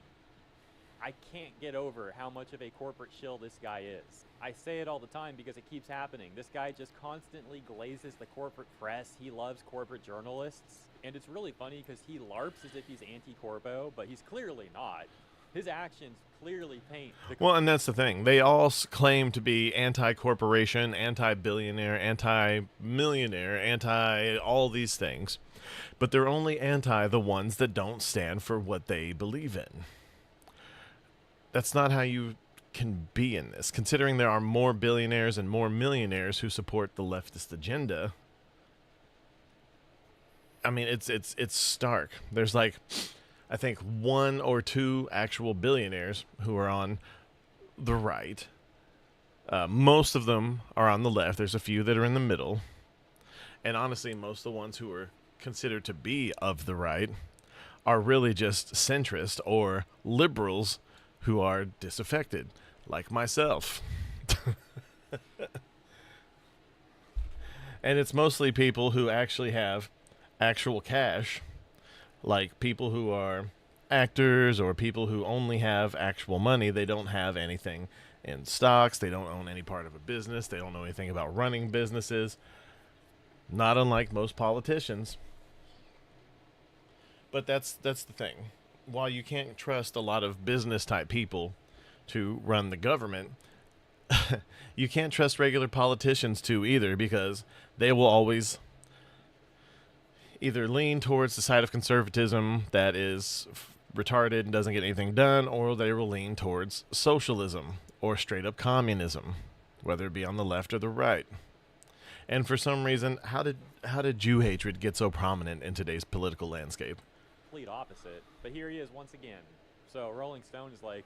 I can't get over how much of a corporate shill this guy is. I say it all the time because it keeps happening. This guy just constantly glazes the corporate press. He loves corporate journalists. And it's really funny because he LARPs as if he's anti-corpo, but he's clearly not. His actions clearly paint the... Well, and that's the thing. They all claim to be anti-corporation, anti-billionaire, anti-millionaire, anti-all these things. But they're only anti the ones that don't stand for what they believe in. That's not how you can be in this. Considering there are more billionaires and more millionaires who support the leftist agenda, I mean, it's stark. There's like, I think 1 or 2 actual billionaires who are on the right. Most of them are on the left. There's a few that are in the middle. And honestly, most of the ones who are considered to be of the right are really just centrist or liberals who are disaffected, like myself. And it's mostly people who actually have actual cash, like people who are actors or people who only have actual money. They don't have anything in stocks. They don't own any part of a business. They don't know anything about running businesses. Not unlike most politicians. But that's the thing. While you can't trust a lot of business type people to run the government, you can't trust regular politicians too either, because they will always either lean towards the side of conservatism that is retarded and doesn't get anything done, or they will lean towards socialism or straight up communism, whether it be on the left or the right. And for some reason, how did Jew hatred get so prominent in today's political landscape? Complete opposite. But here he is once again. So Rolling Stone is like,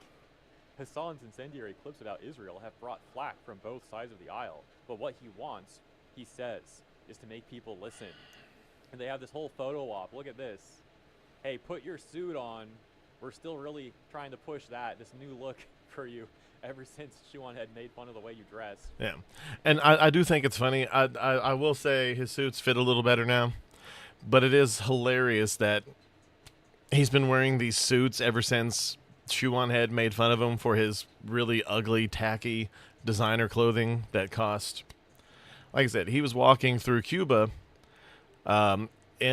Hassan's incendiary clips about Israel have brought flack from both sides of the aisle. But what he wants, he says, is to make people listen. And they have this whole photo op. Look at this. Hey, put your suit on. We're still really trying to push this new look for you ever since Shuan had made fun of the way you dress. Yeah. And I do think it's funny. I will say his suits fit a little better now. But it is hilarious that he's been wearing these suits ever since Shuan had made fun of him for his really ugly, tacky designer clothing that cost, like I said, he was walking through Cuba in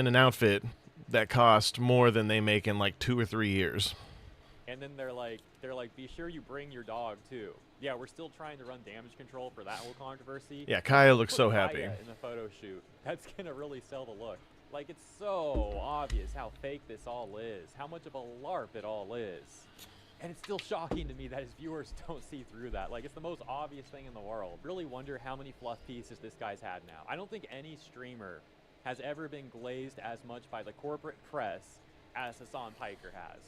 an outfit that cost more than they make in like 2 or 3 years. And then they're like, be sure you bring your dog too. Yeah, we're still trying to run damage control for that whole controversy. Yeah, Kaya looks Put so Kaya happy. in the photo shoot. That's gonna really sell the look. Like, it's so obvious how fake this all is, how much of a LARP it all is. And it's still shocking to me that his viewers don't see through that. Like, it's the most obvious thing in the world. Really wonder how many fluff pieces this guy's had now. I don't think any streamer has ever been glazed as much by the corporate press as Hassan Piker has.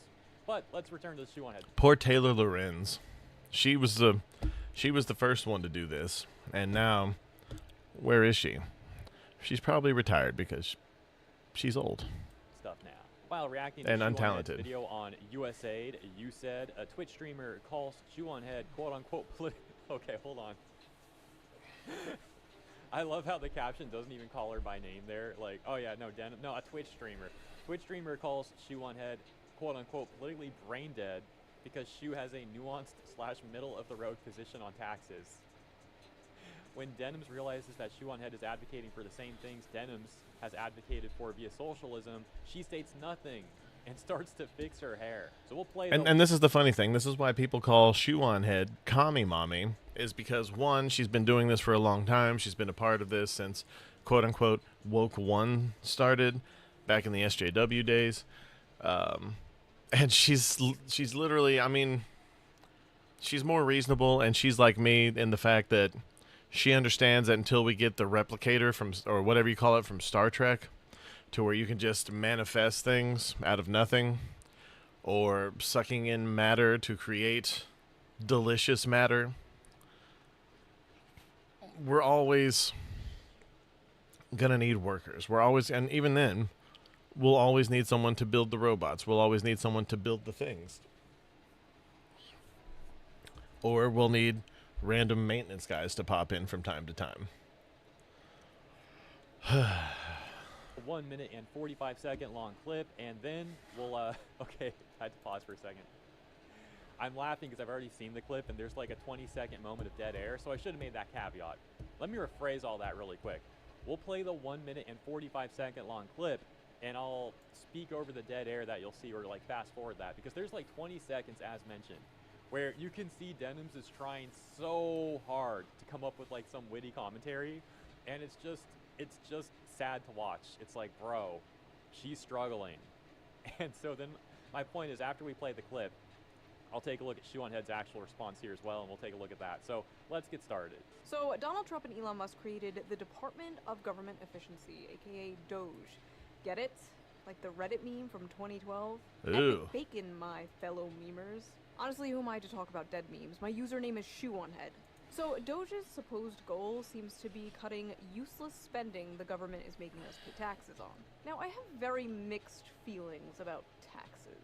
But let's return to the Shuan head. Poor Taylor Lorenz. She was the first one to do this, and now, where is she? She's probably retired because she's old. Stuff now. While reacting to And Shuan Head's untalented. video on USAID, you said a Twitch streamer calls Shuan Head quote unquote Okay, hold on. I love how the caption doesn't even call her by name there. Like, oh yeah, no, a Twitch streamer. Twitch streamer calls Shuan Head quote unquote politically brain dead because Shu has a nuanced / middle of the road position on taxes. When Denims realizes that Shuan Head is advocating for the same things Denims has advocated for via socialism, she states nothing and starts to fix her hair. So we'll play. And this is the funny thing. This is why people call Shuan Head Kami Mommy, is because one, she's been doing this for a long time. She's been a part of this since quote unquote Woke One started back in the SJW days. And she's literally, I mean, she's more reasonable, and she's like me in the fact that she understands that until we get the replicator from, or whatever you call it, from Star Trek, to where you can just manifest things out of nothing, or sucking in matter to create delicious matter, we're always gonna need workers. We're always, and even then, we'll always need someone to build the robots. We'll always need someone to build the things. Or we'll need random maintenance guys to pop in from time to time. 1 minute and 45-second long clip, and then we'll, okay, I had to pause for a second. I'm laughing because I've already seen the clip, and there's like a 20-second moment of dead air, so I should have made that caveat. Let me rephrase all that really quick. We'll play the 1 minute and 45-second long clip, and I'll speak over the dead air that you'll see, or like fast forward that, because there's like 20 seconds as mentioned where you can see Denims is trying so hard to come up with like some witty commentary, and it's just sad to watch. It's like, bro, she's struggling. And so then my point is, after we play the clip, I'll take a look at Shuan Head's actual response here as well, and we'll take a look at that. So let's get started. So Donald Trump and Elon Musk created the Department of Government Efficiency, aka Doge. Get it? Like the Reddit meme from 2012? Ew. Epic bacon, my fellow memers. Honestly, who am I to talk about dead memes? My username is Shuanhead. So Doge's supposed goal seems to be cutting useless spending the government is making us pay taxes on. Now, I have very mixed feelings about taxes.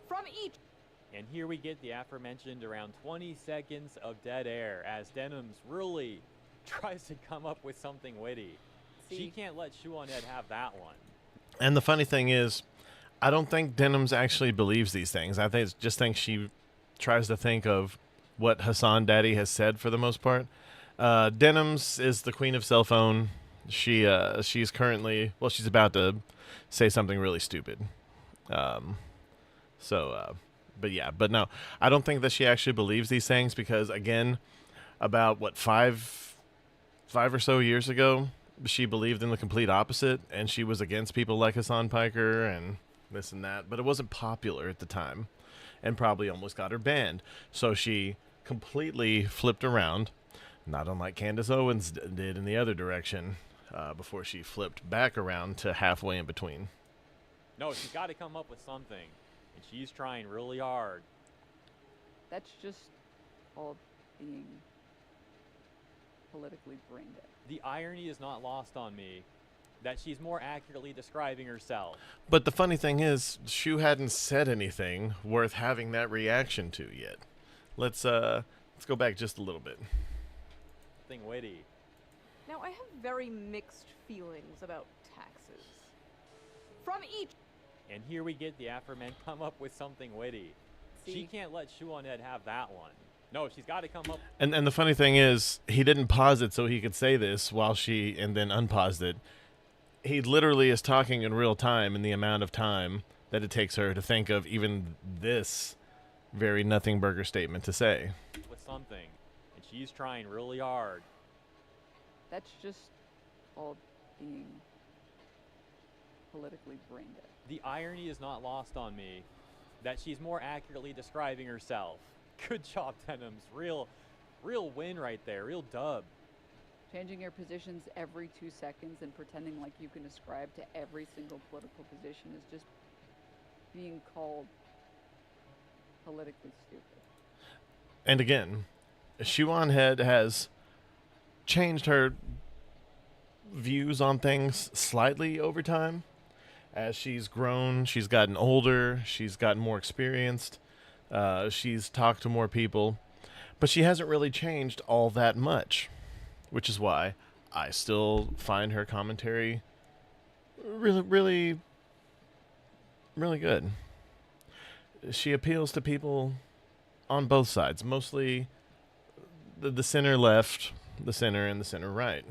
From each... And here we get the aforementioned around 20 seconds of dead air as Denims really tries to come up with something witty. She can't let Shuan Head have that one. And the funny thing is, I don't think Denims actually believes these things. I just think she tries to think of what Hassan Daddy has said for the most part. Denims is the queen of cell phone. She's currently, well, she's about to say something really stupid. So But yeah, but no, I don't think that she actually believes these things because, again, about what, five or so years ago, she believed in the complete opposite, and she was against people like Hassan Piker and this and that, but it wasn't popular at the time and probably almost got her banned. So she completely flipped around, not unlike Candace Owens did in the other direction, before she flipped back around to halfway in between. No, she's got to come up with something, and she's trying really hard. That's just all being politically brain dead. The irony is not lost on me that she's more accurately describing herself. But the funny thing is, Shu hadn't said anything worth having that reaction to yet. Let's go back just a little bit. Something witty. Now, I have very mixed feelings about taxes. From each. And here we get the aforementioned come up with something witty. She can't let Shu on Ed have that one. No, she's got to come up. And the funny thing is, he didn't pause it so he could say this while she, and then unpaused it. He literally is talking in real time in the amount of time that it takes her to think of even this very nothing burger statement to say. With something, and she's trying really hard. That's just all being politically brain dead. The irony is not lost on me that she's more accurately describing herself. Good job, Denims. Real win right there. Real dub. Changing your positions every 2 seconds and pretending like you can ascribe to every single political position is just being called politically stupid. And again, Shuan Head has changed her views on things slightly over time. As she's grown, she's gotten older, she's gotten more experienced, she's talked to more people, but she hasn't really changed all that much, which is why I still find her commentary really good. She appeals to people on both sides, mostly the center left, the center, and the center right.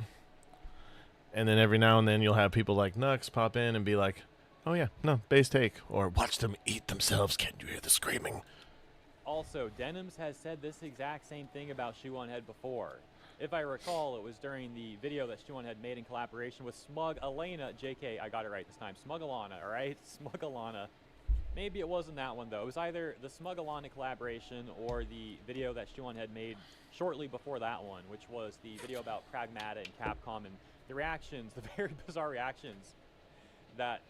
And then every now and then you'll have people like Nux pop in and be like, oh yeah, no, base take, or watch them eat themselves, can't you hear the screaming? Also, Denims has said this exact same thing about Shu on Head before. If I recall, it was during the video that Shu on Head made in collaboration with Smug Elena, JK, I got it right this time, Smug Alana, alright? Smug Alana. Maybe it wasn't that one though. It was either the Smug Alana collaboration or the video that Shu on Head made shortly before that one, which was the video about Pragmata and Capcom and the reactions, the very bizarre reactions that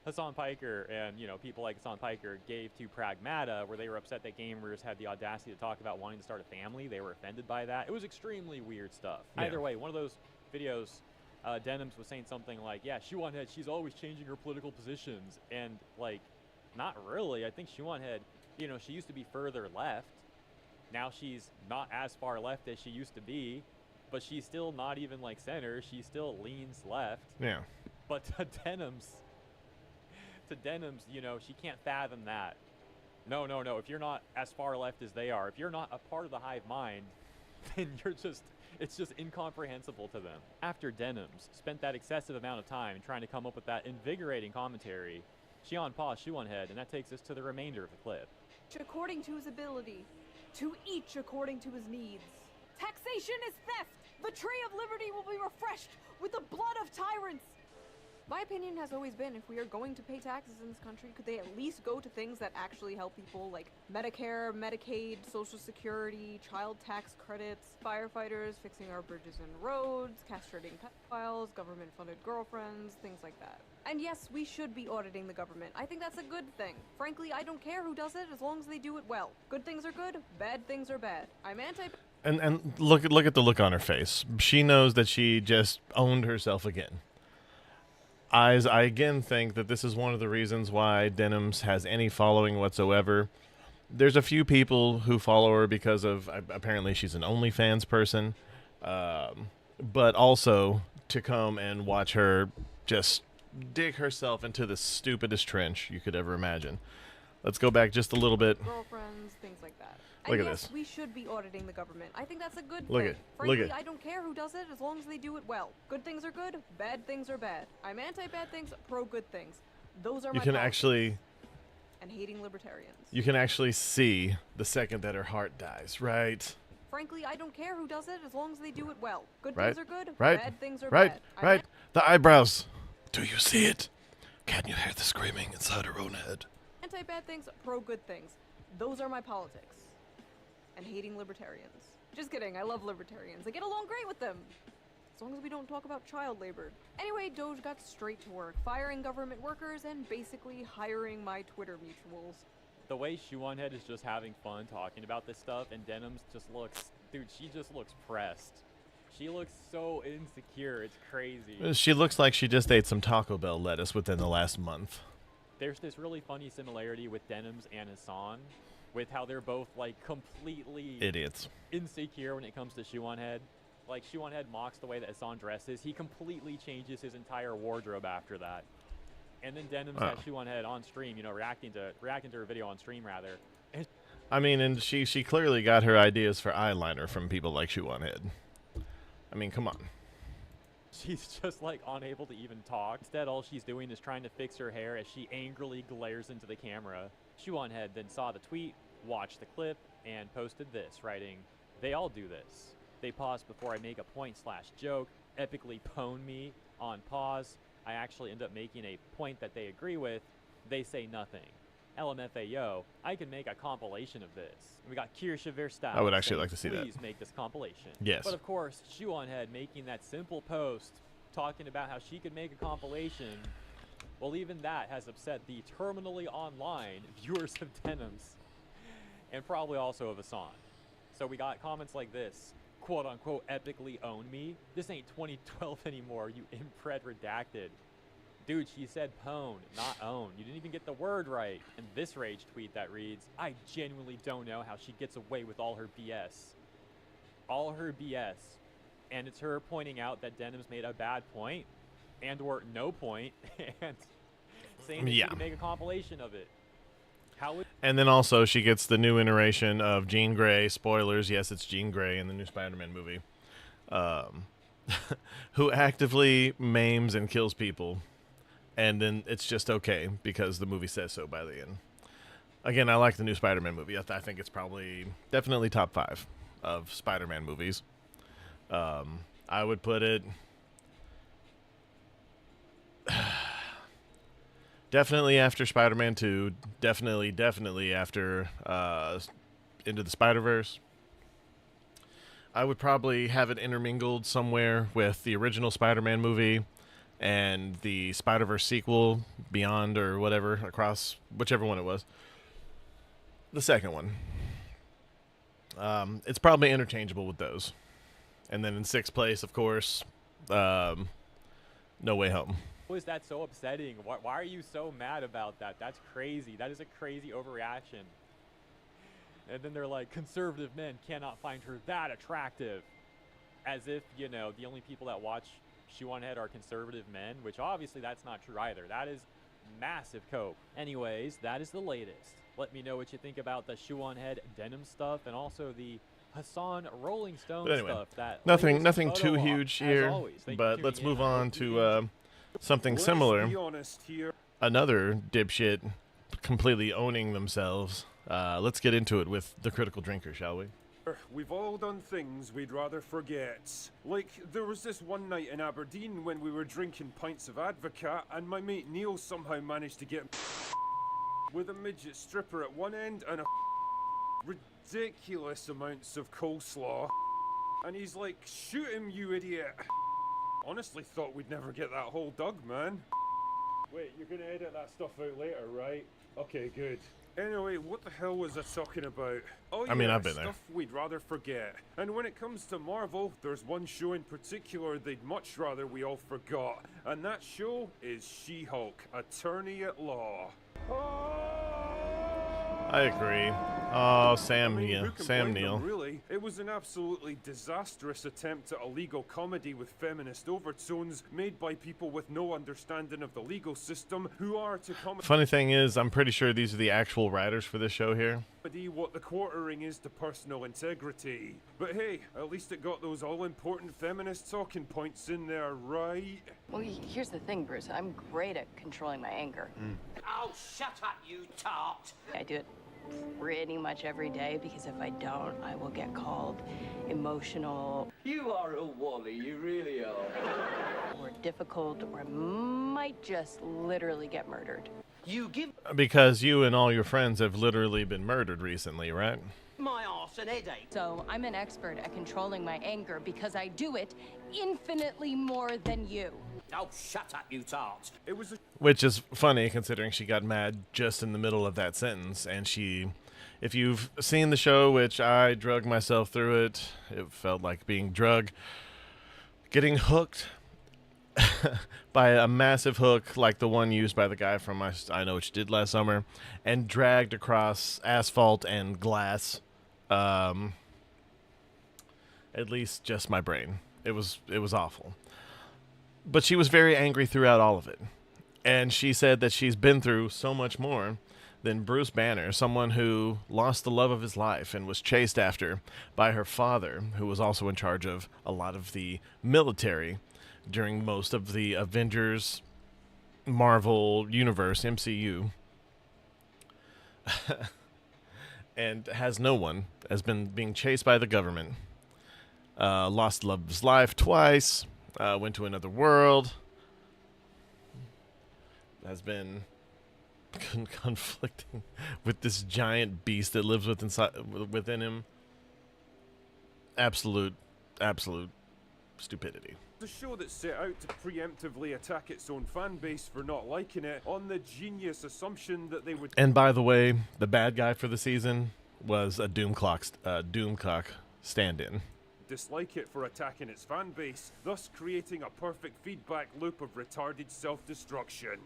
Hassan Piker and, you know, people like Hassan Piker gave to Pragmata, where they were upset that gamers had the audacity to talk about wanting to start a family. They were offended by that. It was extremely weird stuff. Yeah. Either way, one of those videos, Denims was saying something like, yeah, Shu on Head, she's always changing her political positions. And, like, not really. I think Shu on Head, you know, she used to be further left. Now she's not as far left as she used to be, but she's still not even, like, center. She still leans left. Yeah. But to Denims, you know, she can't fathom that. No. If you're not as far left as they are, if you're not a part of the hive mind, then it's just incomprehensible to them. After Denims spent that excessive amount of time trying to come up with that invigorating commentary, she unpaused Shu on Head, and that takes us to the remainder of the clip. According to his ability, to each according to his needs. Taxation is theft! The tree of liberty will be refreshed with the blood of tyrants! My opinion has always been, if we are going to pay taxes in this country, could they at least go to things that actually help people, like Medicare, Medicaid, Social Security, child tax credits, firefighters, fixing our bridges and roads, castrating pedophiles, government-funded girlfriends, things like that. And yes, we should be auditing the government. I think that's a good thing. Frankly, I don't care who does it as long as they do it well. Good things are good, bad things are bad. I'm anti- And look at the look on her face. She knows that she just owned herself again. I again think that this is one of the reasons why Denims has any following whatsoever. There's a few people who follow her because of, apparently she's an OnlyFans person, but also to come and watch her just dig herself into the stupidest trench you could ever imagine. Let's go back just a little bit. Girlfriends, things like that. Look and at yes, this. We should be auditing the government. I think that's a good Look thing. at- Frankly, look at- I don't care who does it as long as they do it well. Good things are good, bad things are bad. I'm anti-bad things, pro-good things. Those are You my can policies. actually and hating libertarians. You can actually see the second that her heart dies, right? Frankly, I don't care who does it as long as they do it well. Good Right? things are good, Right? bad things are Right? bad. Right? The eyebrows. Do you see it? Can you hear the screaming inside her own head? Anti-bad things, pro-good things. Those are my politics. And hating libertarians. Just kidding, I love libertarians. I get along great with them. As long as we don't talk about child labor. Anyway, Doge got straight to work, firing government workers and basically hiring my Twitter mutuals. The way Shoe on Head is just having fun talking about this stuff, and Denims just looks, dude, she just looks pressed. She looks so insecure, it's crazy. She looks like she just ate some Taco Bell lettuce within the last month. There's this really funny similarity with Denims and Hassan, with how they're both like completely idiots, insecure when it comes to Shoe on Head. Like Shoe on Head mocks the way that Hassan dresses. He completely changes his entire wardrobe after that. And then Denims has Shoe on Head on stream, you know, reacting to her video on stream rather. I mean, and she clearly got her ideas for eyeliner from people like Shoe on Head. I mean, come on. She's just like unable to even talk. Instead, all she's doing is trying to fix her hair as she angrily glares into the camera. Shoe on Head then saw the tweet, watched the clip, and posted this, writing, "They all do this. They pause before I make a point/joke, epically pwn me on pause. I actually end up making a point that they agree with. They say nothing. LMFAO, I can make a compilation of this." We got Kirsha Verstappen. I would actually saying, like to see that. "Please make this compilation." Yes. But of course, Shoe on Head making that simple post talking about how she could make a compilation. Well, even that has upset the terminally online viewers of Denims, and probably also of Hassan. So we got comments like this, quote unquote, epically own me. This ain't 2012 anymore, you impred redacted. Dude, she said pwn, not own. You didn't even get the word right. And this rage tweet that reads, "I genuinely don't know how she gets away with all her BS. All her BS. And it's her pointing out that Denims made a bad point, and or no point, and saying that she can make a compilation of it. How would And then also she gets the new iteration of Jean Grey. Spoilers, yes, it's Jean Grey in the new Spider-Man movie. Who actively maims and kills people. And then it's just okay because the movie says so by the end. Again, I like the new Spider-Man movie. I think it's probably definitely top 5 of Spider-Man movies. I would put it definitely after Spider-Man 2. Definitely after Into the Spider-Verse. I would probably have it intermingled somewhere with the original Spider-Man movie and the Spider-Verse sequel, Beyond or whatever, across whichever one it was. The second one. It's probably interchangeable with those. And then in 6th place, of course, No Way Home. Why is that so upsetting? Why are you so mad about that? That's crazy. That is a crazy overreaction. And then they're like, conservative men cannot find her that attractive. As if, you know, the only people that watch Shoe on Head are conservative men, which obviously that's not true either. That is massive cope. Anyways, that is the latest. Let me know what you think about the Shoe on Head denim stuff and also the Hassan Rolling Stone stuff. That nothing too huge here, but let's move on to something similar. Another dipshit completely owning themselves. Let's get into it with the Critical Drinker, shall we? We've all done things we'd rather forget. Like, there was this one night in Aberdeen when we were drinking pints of Advocat, and my mate Neil somehow managed to get with a midget stripper at one end and a ridiculous amounts of coleslaw. And he's like, "Shoot him, you idiot." Honestly thought we'd never get that whole dug, man. Wait, you're gonna edit that stuff out later, right? Okay, good. Anyway, what the hell was I talking about? Oh, I mean, yeah, I've been there. Stuff we'd rather forget. And when it comes to Marvel, there's one show in particular they'd much rather we all forgot. And that show is She-Hulk, Attorney at Law. I agree. Oh, Sam I mean, Neill. who can Sam blame them, Neill. really? It was an absolutely disastrous attempt at a legal comedy with feminist overtones made by people with no understanding of the legal system who are to Funny thing is, I'm pretty sure these are the actual writers for this show here. what the quartering is to personal integrity. But hey, at least it got those all-important feminist talking points in there, right? Well, here's the thing, Bruce. I'm great at controlling my anger. Oh, shut up, you tart! I do it pretty much every day because if I don't, I will get called emotional. You are a wally, you really are. Or difficult, or I might just literally get murdered. You give Because you and all your friends have literally been murdered recently, right? my arse an headache. So I'm an expert at controlling my anger because I do it infinitely more than you. Oh, shut up, you tart. It was a Which is funny considering she got mad just in the middle of that sentence. And if you've seen the show, which I drug myself through it, it felt like being drugged. Getting hooked by a massive hook like the one used by the guy from I Know What You Did Last Summer and dragged across asphalt and glass. At least just my brain. It was awful. But she was very angry throughout all of it. And she said that she's been through so much more than Bruce Banner, someone who lost the love of his life and was chased after by her father, who was also in charge of a lot of the military during most of the Avengers Marvel Universe, MCU. And has no one, has been being chased by the government. Lost the love of his life twice. Went to another world. Has been conflicting with this giant beast that lives within him. Absolute stupidity. The show that set out to preemptively attack its own fan base for not liking it on the genius assumption that they would. And by the way, the bad guy for the season was a Doomcock stand-in. Dislike it for attacking its fan base, thus creating a perfect feedback loop of retarded self-destruction.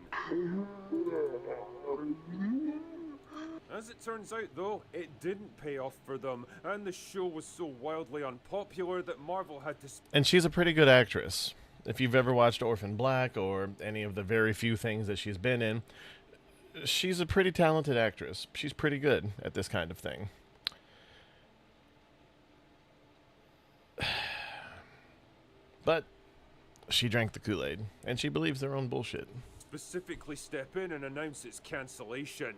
As it turns out, though, it didn't pay off for them, and the show was so wildly unpopular that Marvel had to... And she's a pretty good actress. If you've ever watched Orphan Black or any of the very few things that she's been in, she's a pretty talented actress. She's pretty good at this kind of thing. But she drank the Kool-Aid, and she believes their own bullshit. specifically step in and announce its cancellation.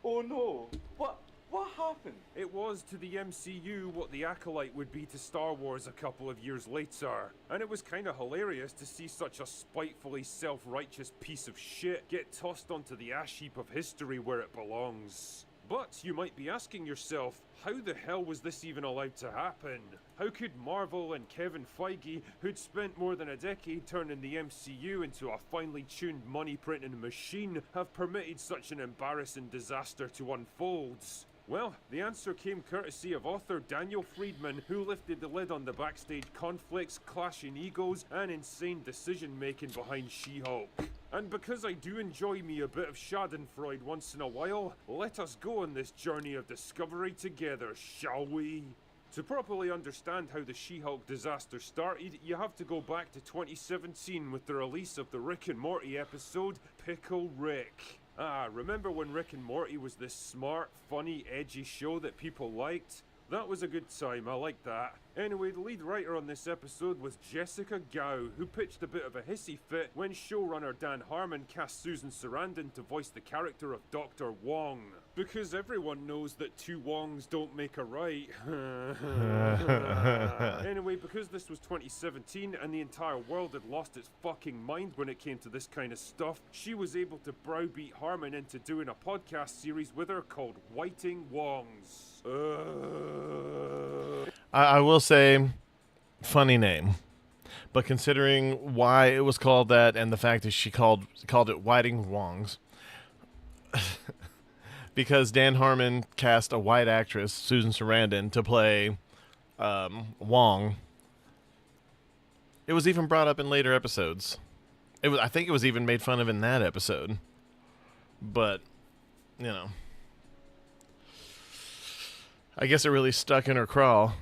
Oh no! What happened? It was to the MCU what the Acolyte would be to Star Wars a couple of years later. And it was kinda hilarious to see such a spitefully self-righteous piece of shit get tossed onto the ash heap of history where it belongs. But you might be asking yourself, how the hell was this even allowed to happen? How could Marvel and Kevin Feige, who'd spent more than a decade turning the MCU into a finely tuned money-printing machine, have permitted such an embarrassing disaster to unfold? Well, the answer came courtesy of author Daniel Friedman, who lifted the lid on the backstage conflicts, clashing egos, and insane decision-making behind She-Hulk. And because I do enjoy me a bit of schadenfreude once in a while, let us go on this journey of discovery together, shall we? To properly understand how the She-Hulk disaster started, you have to go back to 2017 with the release of the Rick and Morty episode, Pickle Rick. Ah, remember when Rick and Morty was this smart, funny, edgy show that people liked? That was a good time, I liked that. Anyway, the lead writer on this episode was Jessica Gao, who pitched a bit of a hissy fit when showrunner Dan Harmon cast Susan Sarandon to voice the character of Dr. Wong. Because everyone knows that two Wongs don't make a right. Anyway, because this was 2017 and the entire world had lost its fucking mind when it came to this kind of stuff, she was able to browbeat Harmon into doing a podcast series with her called Whiting Wongs. I will say, funny name. But considering why it was called that and the fact that she called it Whiting Wongs, because Dan Harmon cast a white actress, Susan Sarandon, to play Wong. It was even brought up in later episodes. I think it was even made fun of in that episode. But, you know. I guess it really stuck in her craw.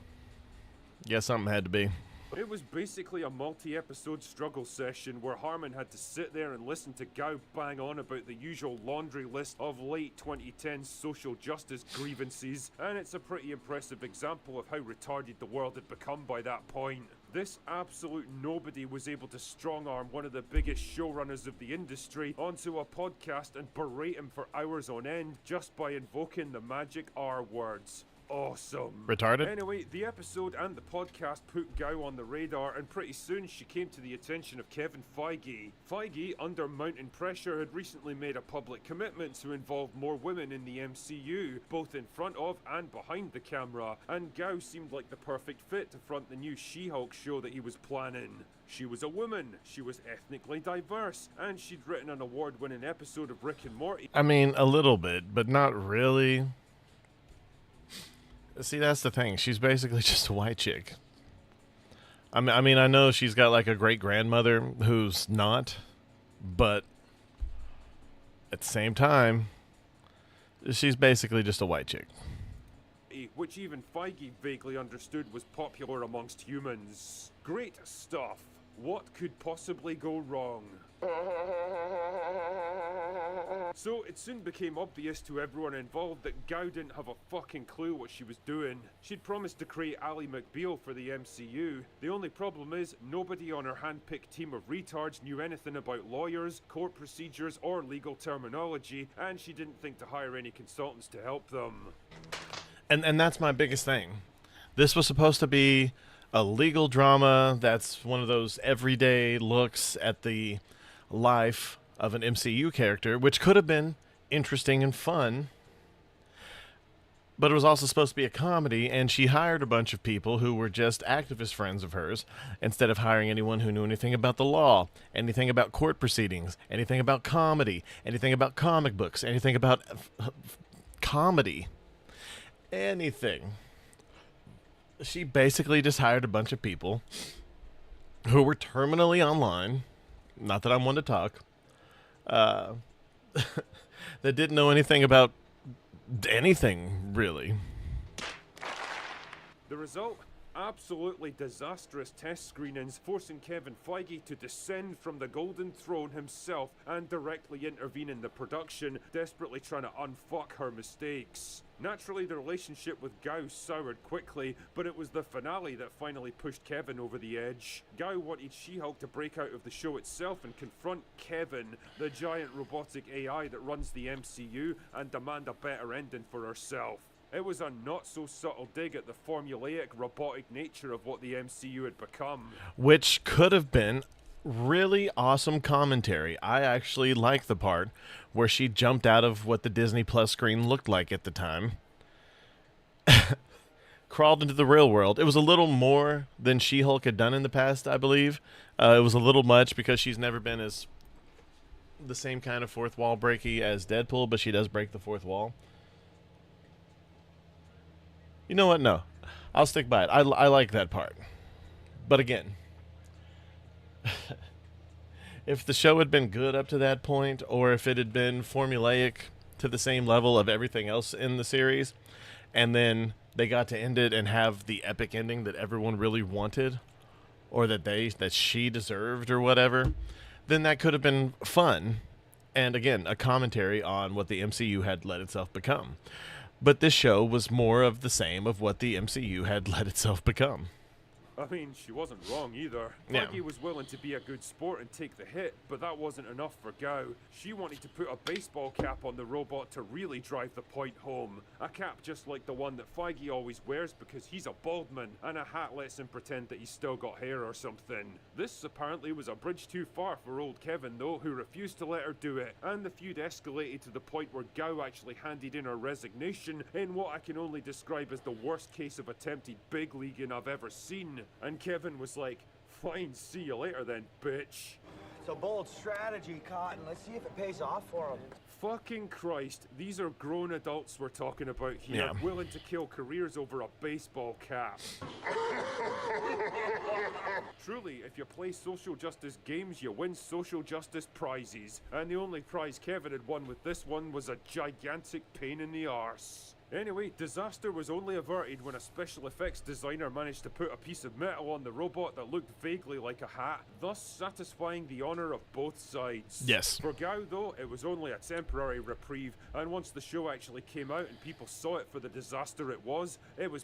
Guess something had to be. It was basically a multi-episode struggle session where Harmon had to sit there and listen to Gao bang on about the usual laundry list of late 2010s social justice grievances, and it's a pretty impressive example of how retarded the world had become by that point. This absolute nobody was able to strong-arm one of the biggest showrunners of the industry onto a podcast and berate him for hours on end just by invoking the magic R words. Awesome. Retarded? Anyway, the episode and the podcast put Gao on the radar, and pretty soon she came to the attention of Kevin Feige. Feige, under mounting pressure, had recently made a public commitment to involve more women in the MCU, both in front of and behind the camera, and Gao seemed like the perfect fit to front the new She-Hulk show that he was planning. She was a woman, she was ethnically diverse, and she'd written an award-winning episode of Rick and Morty. I mean, a little bit, but not really. See, that's the thing. She's basically just a white chick. I mean, I know she's got like a great-grandmother who's not, but at the same time, she's basically just a white chick. Which even Feige vaguely understood was popular amongst humans. Great stuff. What could possibly go wrong? So it soon became obvious to everyone involved that Gao didn't have a fucking clue what she was doing. She'd promised to create Ally McBeal for the MCU. The only problem is, nobody on her hand-picked team of retards knew anything about lawyers, court procedures, or legal terminology, and she didn't think to hire any consultants to help them. And that's my biggest thing. This was supposed to be a legal drama that's one of those everyday looks at the life of an MCU character, which could have been interesting and fun, but it was also supposed to be a comedy, and she hired a bunch of people who were just activist friends of hers instead of hiring anyone who knew anything about the law, anything about court proceedings, anything about comedy, anything about comic books, anything about comedy, anything. She basically just hired a bunch of people who were terminally online, not that I'm one to talk, that didn't know anything about anything, really. The result? Absolutely disastrous test screenings, forcing Kevin Feige to descend from the golden throne himself and directly intervene in the production, desperately trying to unfuck her mistakes. Naturally, the relationship with Gao soured quickly, but it was the finale that finally pushed Kevin over the edge. Gao wanted She-Hulk to break out of the show itself and confront Kevin, the giant robotic AI that runs the MCU, and demand a better ending for herself. It was a not-so-subtle dig at the formulaic, robotic nature of what the MCU had become. Which could have been really awesome commentary. I actually like the part where she jumped out of what the Disney Plus screen looked like at the time, crawled into the real world. It was a little more than She-Hulk had done in the past, I believe. It was a little much because she's never been as the same kind of fourth wall breaky as Deadpool, but she does break the fourth wall. You know what? No. I'll stick by it. I like that part. But again, if the show had been good up to that point, or if it had been formulaic to the same level of everything else in the series, and then they got to end it and have the epic ending that everyone really wanted, or that she deserved or whatever, then that could have been fun. And again, a commentary on what the MCU had let itself become. But this show was more of the same of what the MCU had let itself become. I mean, she wasn't wrong either. Yeah. Feige was willing to be a good sport and take the hit, but that wasn't enough for Gao. She wanted to put a baseball cap on the robot to really drive the point home. A cap just like the one that Feige always wears because he's a bald man, and a hat lets him pretend that he's still got hair or something. This apparently was a bridge too far for old Kevin though, who refused to let her do it, and the feud escalated to the point where Gao actually handed in her resignation in what I can only describe as the worst case of attempted big leaguing I've ever seen. And Kevin was like, fine, see you later then, bitch. It's a bold strategy, Cotton. Let's see if it pays off for him. Fucking Christ, these are grown adults we're talking about here, Yeah. willing to kill careers over a baseball cap. Truly, if you play social justice games, you win social justice prizes. And the only prize Kevin had won with this one was a gigantic pain in the arse. Anyway, disaster was only averted when a special effects designer managed to put a piece of metal on the robot that looked vaguely like a hat, thus satisfying the honor of both sides. Yes. For Gao, though, it was only a temporary reprieve, and once the show actually came out and people saw it for the disaster it was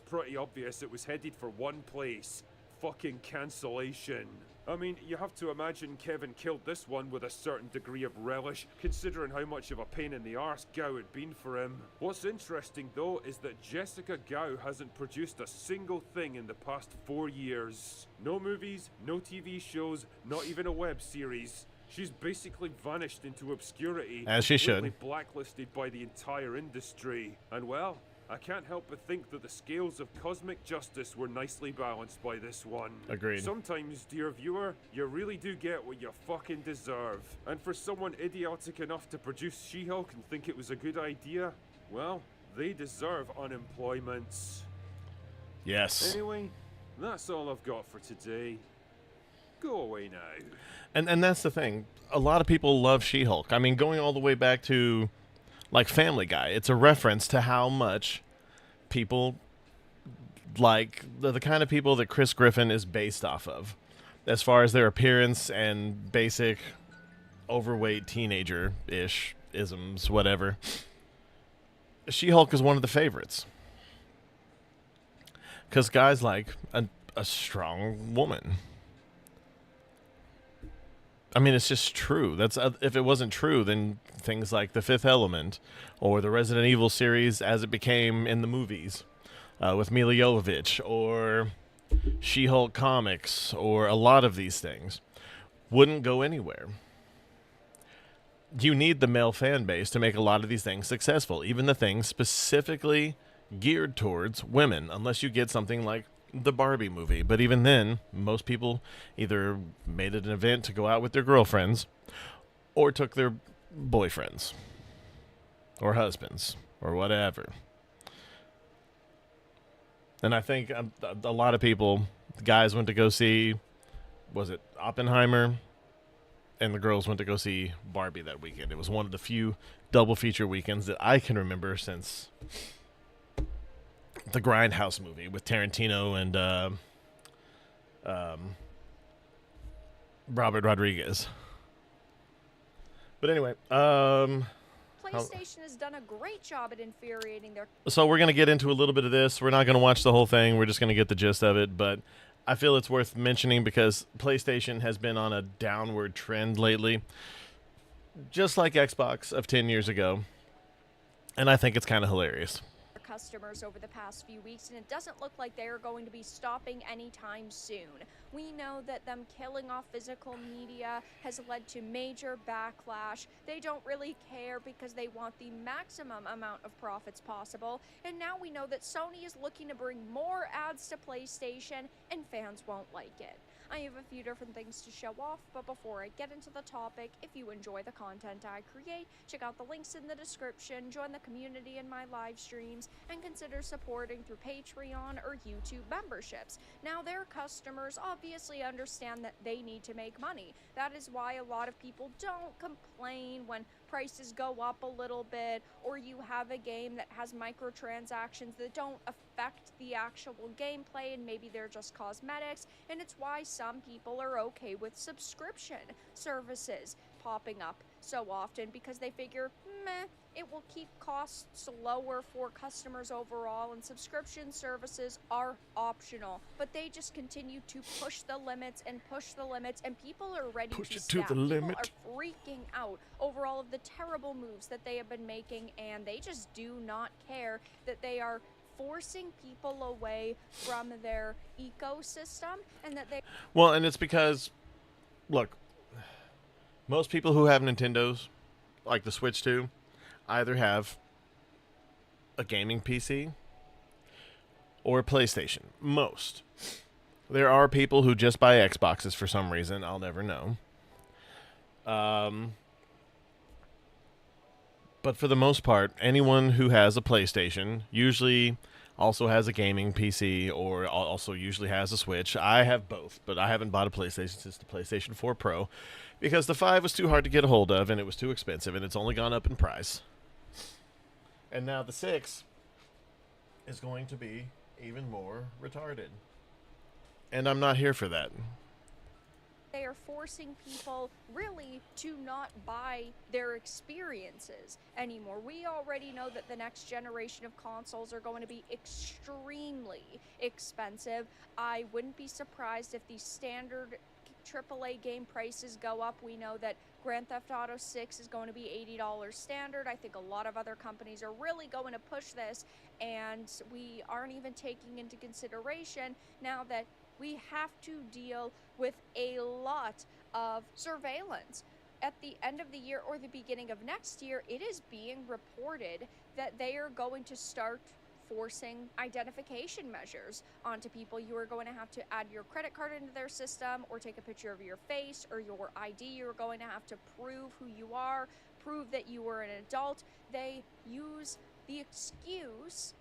pretty obvious it was headed for one place. Fucking cancellation. I mean, you have to imagine Kevin killed this one with a certain degree of relish, considering how much of a pain in the arse Gao had been for him. What's interesting, though, is that Jessica Gao hasn't produced a single thing in the past 4 years. No movies, no TV shows, not even a web series. She's basically vanished into obscurity. As she should. Completely blacklisted by the entire industry. And well, I can't help but think that the scales of cosmic justice were nicely balanced by this one. Agreed. Sometimes, dear viewer, you really do get what you fucking deserve. And for someone idiotic enough to produce She-Hulk and think it was a good idea, well, they deserve unemployment. Yes. Anyway, that's all I've got for today. Go away now. And that's the thing. A lot of people love She-Hulk. I mean, going all the way back to like Family Guy, it's a reference to how much people like the kind of people that Chris Griffin is based off of, as far as their appearance and basic overweight teenager-ish isms, whatever. She-Hulk is one of the favorites. Because guys like a strong woman. I mean, it's just true. That's if it wasn't true, then things like The Fifth Element or the Resident Evil series as it became in the movies with Mila Jovovich, or She-Hulk comics, or a lot of these things wouldn't go anywhere. You need the male fan base to make a lot of these things successful, even the things specifically geared towards women, unless you get something like the Barbie movie. But even then, most people either made it an event to go out with their girlfriends or took their boyfriends or husbands or whatever. And I think a lot of people, guys went to go see, was it Oppenheimer? And the girls went to go see Barbie that weekend. It was one of the few double feature weekends that I can remember since the Grindhouse movie with Tarantino and Robert Rodriguez. But anyway, PlayStation has done a great job at infuriating their... So we're going to get into a little bit of this. We're not going to watch the whole thing. We're just going to get the gist of it. But I feel it's worth mentioning because PlayStation has been on a downward trend lately, just like Xbox of 10 years ago. And I think it's kind of hilarious. Customers over the past few weeks, and it doesn't look like they are going to be stopping anytime soon. We know that them killing off physical media has led to major backlash. They don't really care because they want the maximum amount of profits possible, and now we know that Sony is looking to bring more ads to PlayStation, and fans won't like it. I have a few different things to show off, but before I get into the topic, if you enjoy the content I create, check out the links in the description, join the community in my live streams, and consider supporting through Patreon or YouTube memberships. Now, their customers obviously understand that they need to make money. That is why a lot of people don't complain when prices go up a little bit, or you have a game that has microtransactions that don't affect the actual gameplay and maybe they're just cosmetics, and it's why some people are okay with subscription services popping up so often because they figure, meh, it will keep costs lower for customers overall, and subscription services are optional. But they just continue to push the limits, and people are ready to snap. People are freaking out over all of the terrible moves that they have been making, and they just do not care that they are forcing people away from their ecosystem, and that they... Well, and it's because, look, most people who have Nintendos, like the Switch 2, either have a gaming PC or a PlayStation. Most. There are people who just buy Xboxes for some reason. I'll never know. But for the most part, anyone who has a PlayStation usually also has a gaming PC or also usually has a Switch. I have both, but I haven't bought a PlayStation since the PlayStation 4 Pro because the 5 was too hard to get a hold of and it was too expensive, and it's only gone up in price. And now the 6 is going to be even more retarded. And I'm not here for that. They are forcing people really to not buy their experiences anymore. We already know that the next generation of consoles are going to be extremely expensive. I wouldn't be surprised if the standard AAA game prices go up. We know that Grand Theft Auto 6 is going to be $80 standard. I think a lot of other companies are really going to push this, and we aren't even taking into consideration now that we have to deal with a lot of surveillance. At the end of the year or the beginning of next year, it is being reported that they are going to start forcing identification measures onto people. You are going to have to add your credit card into their system or take a picture of your face or your ID. You're going to have to prove who you are, prove that you are an adult. They use the excuse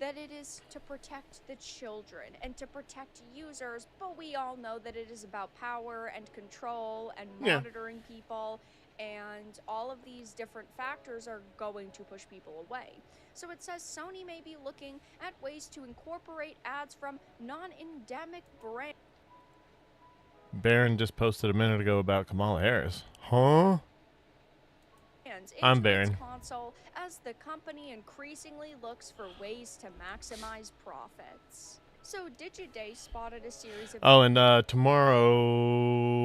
that it is to protect the children and to protect users, but we all know that it is about power and control and monitoring people, and all of these different factors are going to push people away. So it says Sony may be looking at ways to incorporate ads from non-endemic brands. Baron just posted a minute ago about Kamala Harris. Huh? I'm Baron. Console as the company increasingly looks for ways to maximize profits. So Digiday spotted a series of tomorrow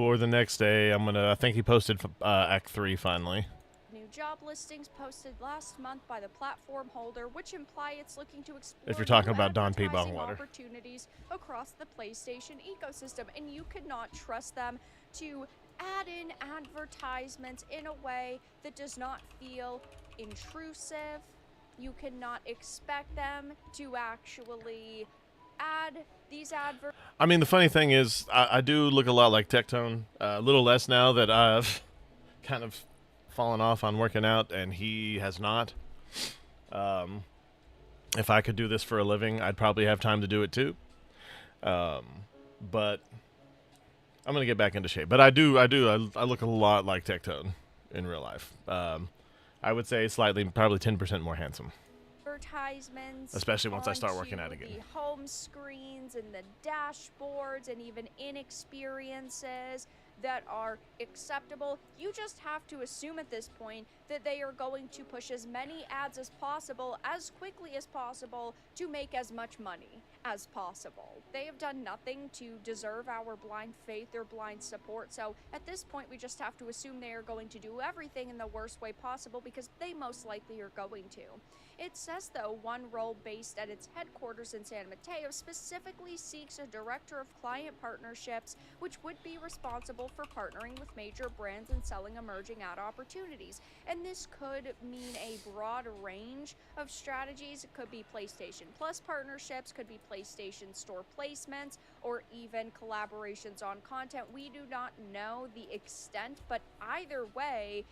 or the next day, I think he posted Act 3 finally. New job listings posted last month by the platform holder, which imply it's looking to explore If you're talking new about Don P. advertising Bongwater. opportunities across the PlayStation ecosystem, and you could not trust them to add in advertisements in a way that does not feel intrusive. You cannot expect them to actually add these adverts. I mean, the funny thing is, I do look a lot like Tectone. A little less now that I've kind of fallen off on working out, and he has not. If I could do this for a living, I'd probably have time to do it too. But I'm gonna get back into shape. But I look a lot like Tectone in real life. I would say probably 10% more handsome. Advertisements, especially once I start working out onto again. The home screens and the dashboards and even in experiences that are acceptable. You just have to assume at this point that they are going to push as many ads as possible, as quickly as possible, to make as much money as possible. They have done nothing to deserve our blind faith or blind support, so at this point we just have to assume they are going to do everything in the worst way possible, because they most likely are going to. It says, though, one role based at its headquarters in San Mateo specifically seeks a director of client partnerships, which would be responsible for partnering with major brands and selling emerging ad opportunities. And this could mean a broad range of strategies. It could be PlayStation Plus partnerships, could be PlayStation Store placements, or even collaborations on content. We do not know the extent, but either way,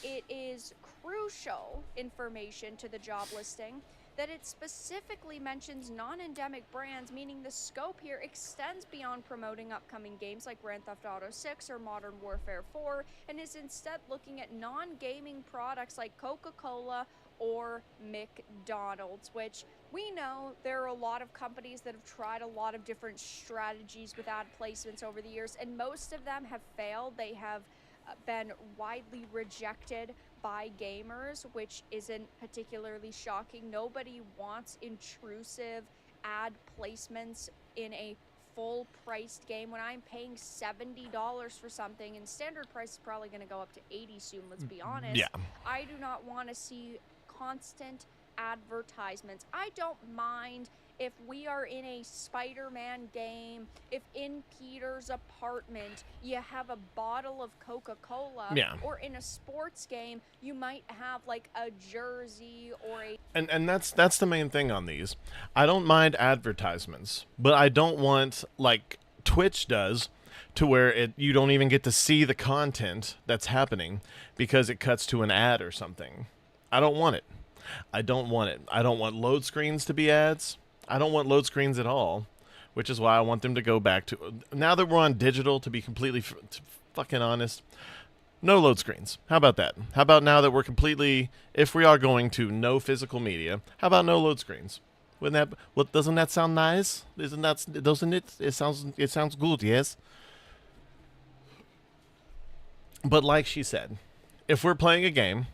it is crucial information to the job listing that it specifically mentions non-endemic brands, meaning the scope here extends beyond promoting upcoming games like Grand Theft Auto 6 or Modern Warfare 4, and is instead looking at non-gaming products like Coca-Cola or McDonald's, which we know there are a lot of companies that have tried a lot of different strategies with ad placements over the years, and most of them have failed. They have been widely rejected by gamers, which isn't particularly shocking. Nobody wants intrusive ad placements in a full-priced game. When I'm paying $70 for something, and standard price is probably going to go up to $80 soon, let's be honest. Yeah. I do not want to see constant advertisements. I don't mind if we are in a Spider-Man game, if in Peter's apartment you have a bottle of Coca-Cola, or in a sports game you might have like a jersey or a... And that's the main thing on these. I don't mind advertisements, but I don't want, like Twitch does, to where you don't even get to see the content that's happening because it cuts to an ad or something. I don't want it. I don't want it. I don't want load screens to be ads. I don't want load screens at all, which is why I want them to go back to... Now that we're on digital, to be completely fucking honest, no load screens. How about that? How about now that we're completely... If we are going to no physical media, how about no load screens? Wouldn't that? What doesn't that sound nice? Isn't that? Doesn't it? It sounds good. Yes. But like she said, if we're playing a game,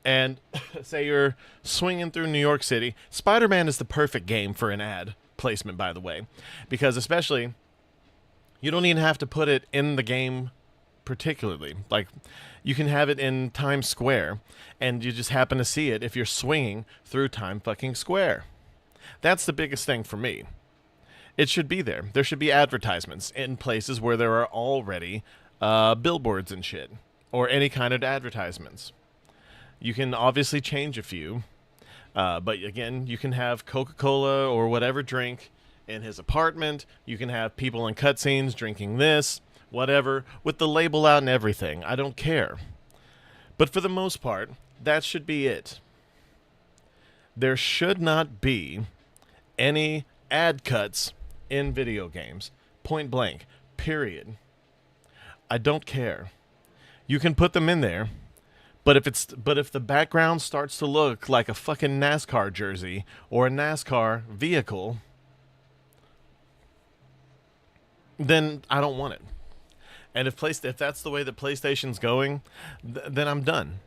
and say you're swinging through New York City, Spider-Man is the perfect game for an ad placement, by the way, because especially you don't even have to put it in the game particularly. Like, you can have it in Times Square, and you just happen to see it if you're swinging through Times fucking Square. That's the biggest thing for me. It should be there. There should be advertisements in places where there are already billboards and shit, or any kind of advertisements. You can obviously change a few, but again, you can have Coca-Cola or whatever drink in his apartment. You can have people in cutscenes drinking this, whatever, with the label out and everything. I don't care. But for the most part, that should be it. There should not be any ad cuts in video games. Point blank. Period. I don't care. You can put them in there, but if the background starts to look like a fucking NASCAR jersey or a NASCAR vehicle, then I don't want it. And if that's the way that PlayStation's going, then I'm done.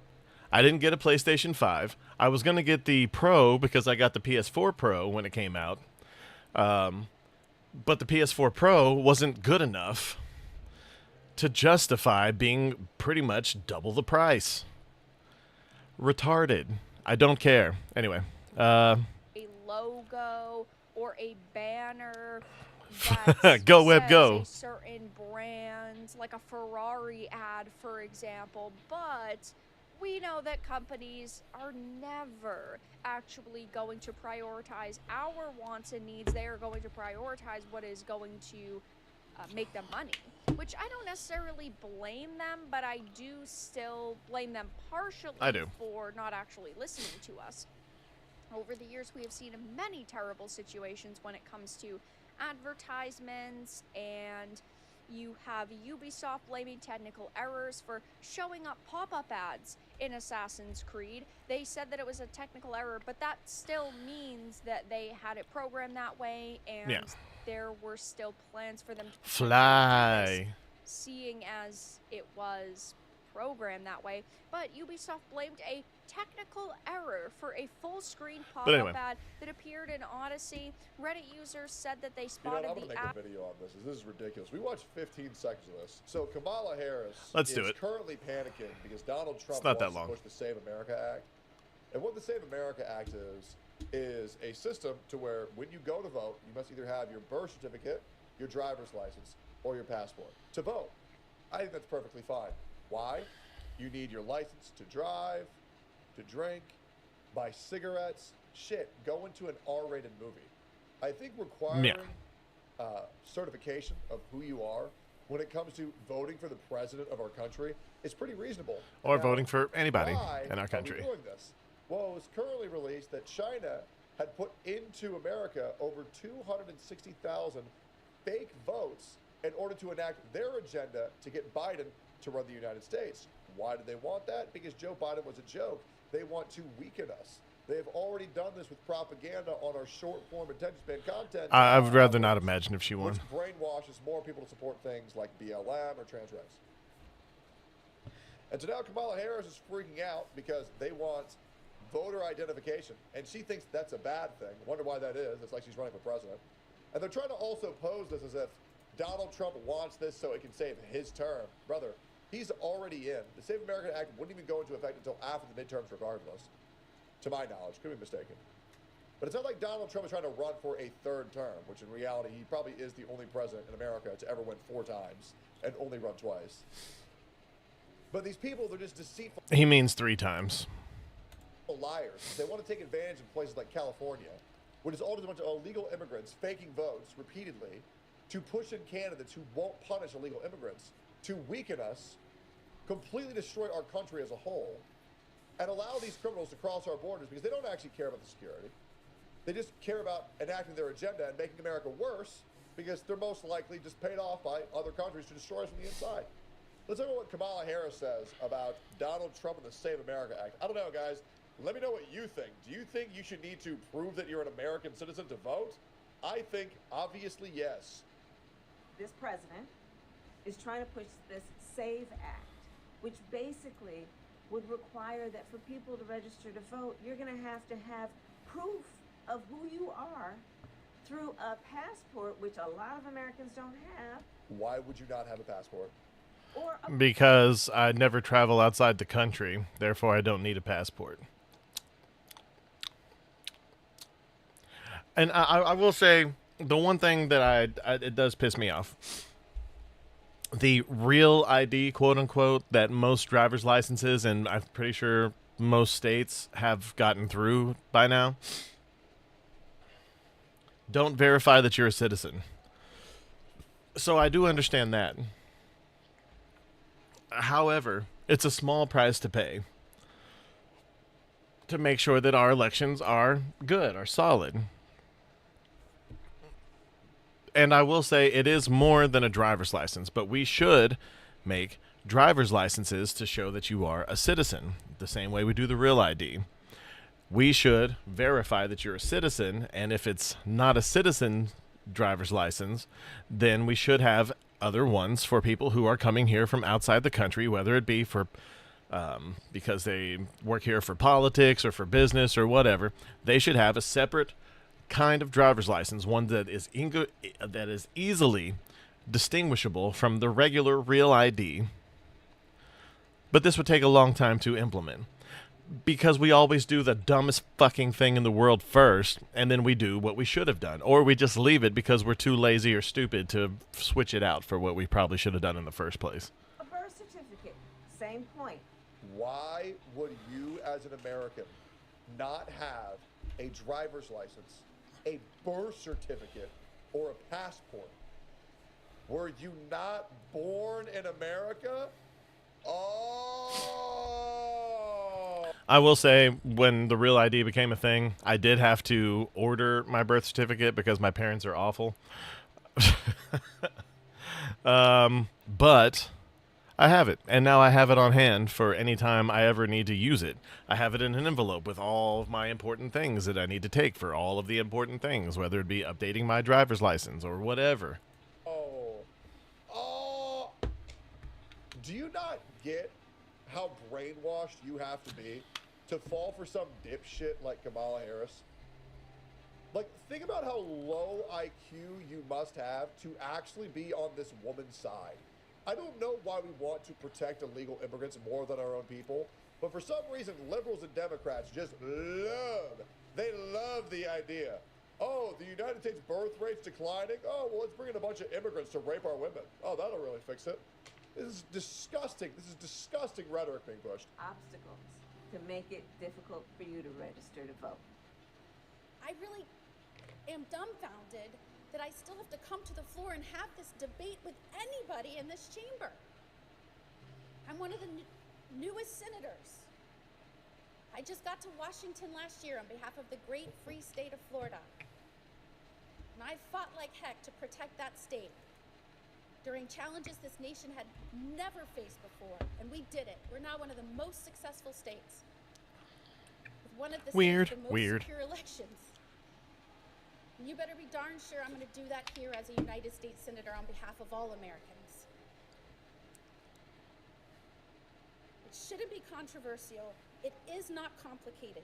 I didn't get a PlayStation 5. I was going to get the Pro because I got the PS4 Pro when it came out. But the PS4 Pro wasn't good enough to justify being pretty much double the price. Retarded. I don't care. Anyway. A logo or a banner that Go web says go. a certain brand, like a Ferrari ad, for example, but we know that companies are never actually going to prioritize our wants and needs. They are going to prioritize what is going to make them money, which I don't necessarily blame them, but I do still blame them partially for not actually listening to us. Over the years, we have seen many terrible situations when it comes to advertisements, and you have Ubisoft blaming technical errors for showing up pop-up ads in Assassin's Creed. They said that it was a technical error, but that still means that they had it programmed that way, and there were still plans for them to fly, seeing as it was programmed that way. But Ubisoft blamed a technical error for a full-screen pop-up ad that appeared in Odyssey. Reddit users said that they spotted I'm gonna make a video on this. This is ridiculous. We watched 15 seconds of this. So Kamala Harris is currently panicking because Donald Trump wants to push the Save America Act. And what the Save America Act is a system to where when you go to vote, you must either have your birth certificate, your driver's license, or your passport to vote. I think that's perfectly fine. Why? You need your license to drive, to drink, buy cigarettes. Shit, go into an R-rated movie. I think requiring certification of who you are when it comes to voting for the president of our country is pretty reasonable. Or voting for anybody in our country. Why are we doing this? Well, it was currently released that China had put into America over 260,000 fake votes in order to enact their agenda to get Biden to run the United States. Why do they want that? Because Joe Biden was a joke. They want to weaken us. They have already done this with propaganda on our short-form attention span content. I would rather not imagine if she won. Which brainwashes more people to support things like BLM or trans rights. And so now Kamala Harris is freaking out because they want voter identification. And she thinks that's a bad thing. Wonder why that is. It's like she's running for president. And they're trying to also pose this as if Donald Trump wants this so it can save his term. Brother, he's already in. The Save America Act wouldn't even go into effect until after the midterms regardless. To my knowledge, could be mistaken. But it's not like Donald Trump is trying to run for a third term, which in reality, he probably is the only president in America to ever win 4 times and only run twice. But these people, they're just deceitful. He means 3 times. Liars. They want to take advantage of places like California, which is all just a bunch of illegal immigrants faking votes repeatedly to push in candidates who won't punish illegal immigrants, to weaken us, completely destroy our country as a whole, and allow these criminals to cross our borders because they don't actually care about the security. They just care about enacting their agenda and making America worse because they're most likely just paid off by other countries to destroy us from the inside. Let's look at what Kamala Harris says about Donald Trump and the Save America Act. I don't know, guys. Let me know what you think. Do you think you should need to prove that you're an American citizen to vote? I think, obviously, yes. This president is trying to push this SAVE Act, which basically would require that for people to register to vote, you're going to have proof of who you are through a passport, which a lot of Americans don't have. Why would you not have a passport? Or a Because I never travel outside the country, therefore I don't need a passport. And I will say, the one thing that it does piss me off, the real ID, quote unquote, that most driver's licenses, and I'm pretty sure most states have gotten through by now, don't verify that you're a citizen. So I do understand that. However, it's a small price to pay to make sure that our elections are good, are solid. And I will say it is more than a driver's license, but we should make driver's licenses to show that you are a citizen, the same way we do the real ID. We should verify that you're a citizen, and if it's not a citizen driver's license, then we should have other ones for people who are coming here from outside the country, whether it be for because they work here for politics or for business or whatever. They should have a separate kind of driver's license, one that is easily distinguishable from the regular real ID. But this would take a long time to implement, because we always do the dumbest fucking thing in the world first, and then we do what we should have done, or we just leave it because we're too lazy or stupid to switch it out for what we probably should have done in the first place. A birth certificate, same point. Why would you, as an American, not have a driver's license, a birth certificate, or a passport? Were you not born in America? Oh! I will say, when the real ID became a thing, I did have to order my birth certificate because my parents are awful. But I have it, and now I have it on hand for any time I ever need to use it. I have it in an envelope with all of my important things that I need to take for all of the important things, whether it be updating my driver's license or whatever. Do you not get how brainwashed you have to be to fall for some dipshit like Kamala Harris? Like, think about how low IQ you must have to actually be on this woman's side. I don't know why we want to protect illegal immigrants more than our own people, but for some reason, liberals and Democrats just love the idea. Oh, the United States birth rate's declining? Oh, well, let's bring in a bunch of immigrants to rape our women. Oh, that'll really fix it. This is disgusting. This is disgusting rhetoric being pushed. Obstacles to make it difficult for you to register to vote. I really am dumbfounded that I still have to come to the floor and have this debate with anybody in this chamber. I'm one of the newest senators. I just got to Washington last year on behalf of the great free state of Florida. And I fought like heck to protect that state during challenges this nation had never faced before, and we did it. We're now one of the most successful states, with one of the states with the most secure elections. And you better be darn sure I'm going to do that here as a United States Senator on behalf of all Americans. It shouldn't be controversial. It is not complicated.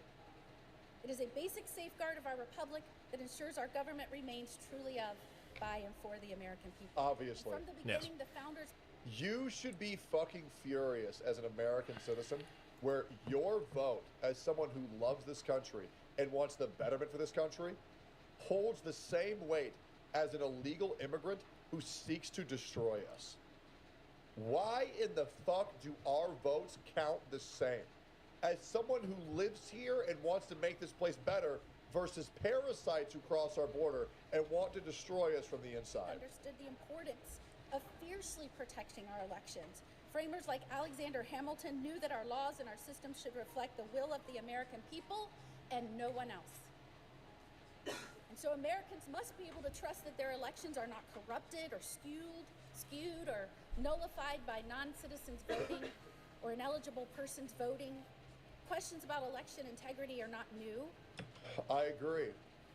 It is a basic safeguard of our republic that ensures our government remains truly of, by, and for the American people. Obviously. From the beginning, the founders... You should be fucking furious as an American citizen where your vote as someone who loves this country and wants the betterment for this country holds the same weight as an illegal immigrant who seeks to destroy us. Why in the fuck do our votes count the same? As someone who lives here and wants to make this place better versus parasites who cross our border and want to destroy us from the inside. Understood the importance of fiercely protecting our elections. Framers like Alexander Hamilton knew that our laws and our systems should reflect the will of the American people and no one else. And so Americans must be able to trust that their elections are not corrupted or skewed or nullified by non-citizens voting or ineligible persons voting. questions about election integrity are not new. I agree.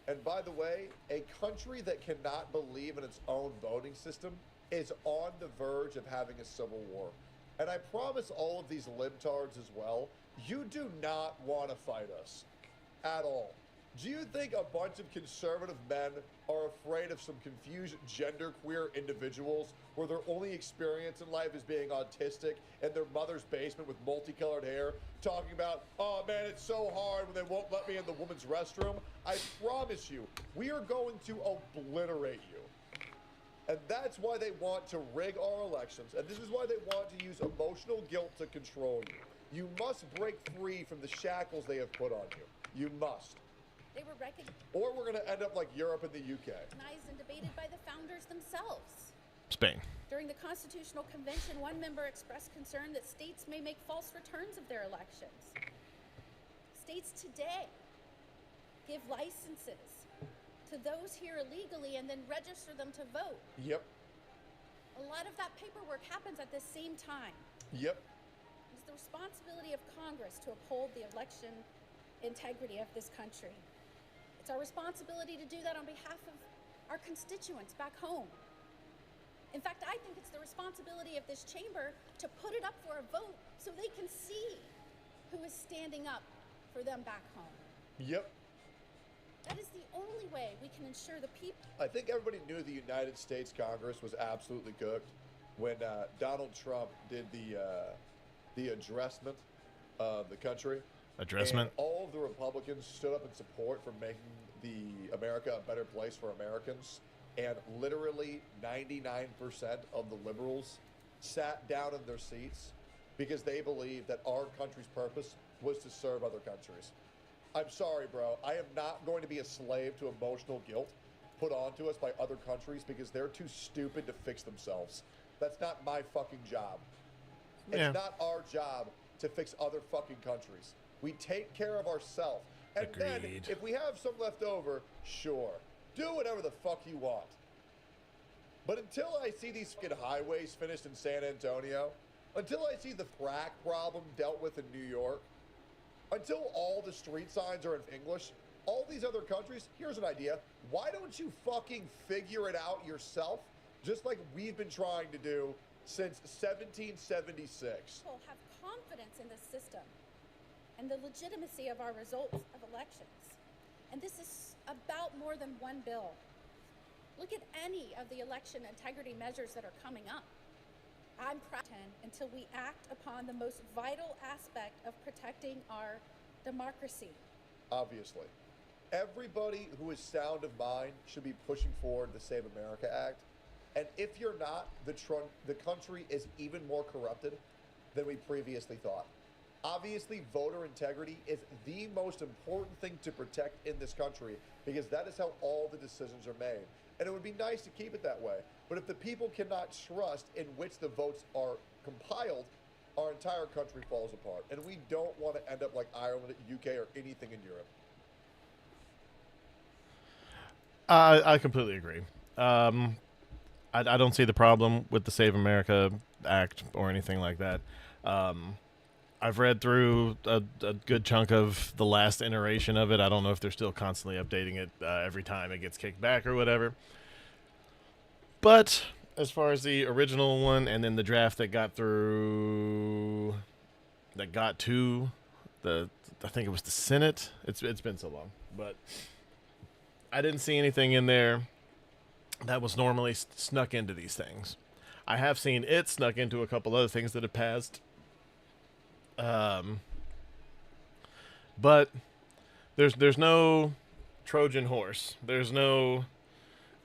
And by the way, a country that cannot believe in its own voting system is on the verge of having a civil war. And I promise all of these libtards as well, you do not want to fight us at all. Do you think a bunch of conservative men are afraid of some confused genderqueer individuals where their only experience in life is being autistic in their mother's basement with multicolored hair, talking about, oh man, it's so hard when they won't let me in the women's restroom? I promise you, we are going to obliterate you. And that's why they want to rig our elections. And this is why they want to use emotional guilt to control you. You must break free from the shackles they have put on you. You must. They were recognized Or we're going to end up like Europe and the UK. and debated by the founders themselves. Spain. During the Constitutional Convention, one member expressed concern that states may make false returns of their elections. States today give licenses to those here illegally and then register them to vote. Yep. A lot of that paperwork happens at the same time. Yep. It's the responsibility of Congress to uphold the election integrity of this country. It's our responsibility to do that on behalf of our constituents back home. In fact, I think it's the responsibility of this chamber to put it up for a vote so they can see who is standing up for them back home. Yep. That is the only way we can ensure the people. I think everybody knew the United States Congress was absolutely cooked when Donald Trump did the addressment of the country. Addressment? And all of the Republicans stood up in support for making the America a better place for Americans. And literally 99% of the liberals sat down in their seats because they believed that our country's purpose was to serve other countries. I'm sorry, bro. I am not going to be a slave to emotional guilt put onto us by other countries because they're too stupid to fix themselves. That's not my fucking job. Yeah. It's not our job to fix other fucking countries. We take care of ourselves. And then, Agreed. if we have some left over, sure. Do whatever the fuck you want. But until I see these fucking highways finished in San Antonio, until I see the crack problem dealt with in New York, until all the street signs are in English, all these other countries, here's an idea. Why don't you fucking figure it out yourself, just like we've been trying to do since 1776? People have confidence in this system and the legitimacy of our results of elections. And this is about more than one bill. Look at any of the election integrity measures that are coming up. I'm proud until we act upon the most vital aspect of protecting our democracy. Obviously. Everybody who is sound of mind should be pushing forward the Save America Act. And if you're not, the country is even more corrupted than we previously thought. Obviously, voter integrity is the most important thing to protect in this country because that is how all the decisions are made. And it would be nice to keep it that way. But if the people cannot trust in which the votes are compiled, our entire country falls apart. And we don't want to end up like Ireland, UK, or anything in Europe. I completely agree. I don't see the problem with the Save America Act or anything like that. I've read through a good chunk of the last iteration of it. I don't know if they're still constantly updating it every time it gets kicked back or whatever. But as far as the original one and then the draft that got through, that got to the, I think it was the Senate. It's been so long, but I didn't see anything in there that was normally snuck into these things. I have seen it snuck into a couple other things that have passed. But there's no Trojan horse. There's no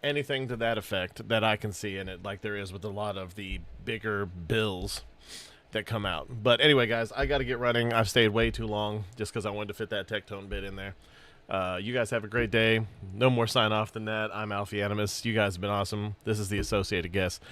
anything to that effect that I can see in it like there is with a lot of the bigger bills that come out. But anyway, guys, I got to get running. I've stayed way too long just because I wanted to fit that Tectone bit in there. You guys have a great day. No more sign off than that. I'm Alfie Animus. You guys have been awesome. This is the Associated Guest.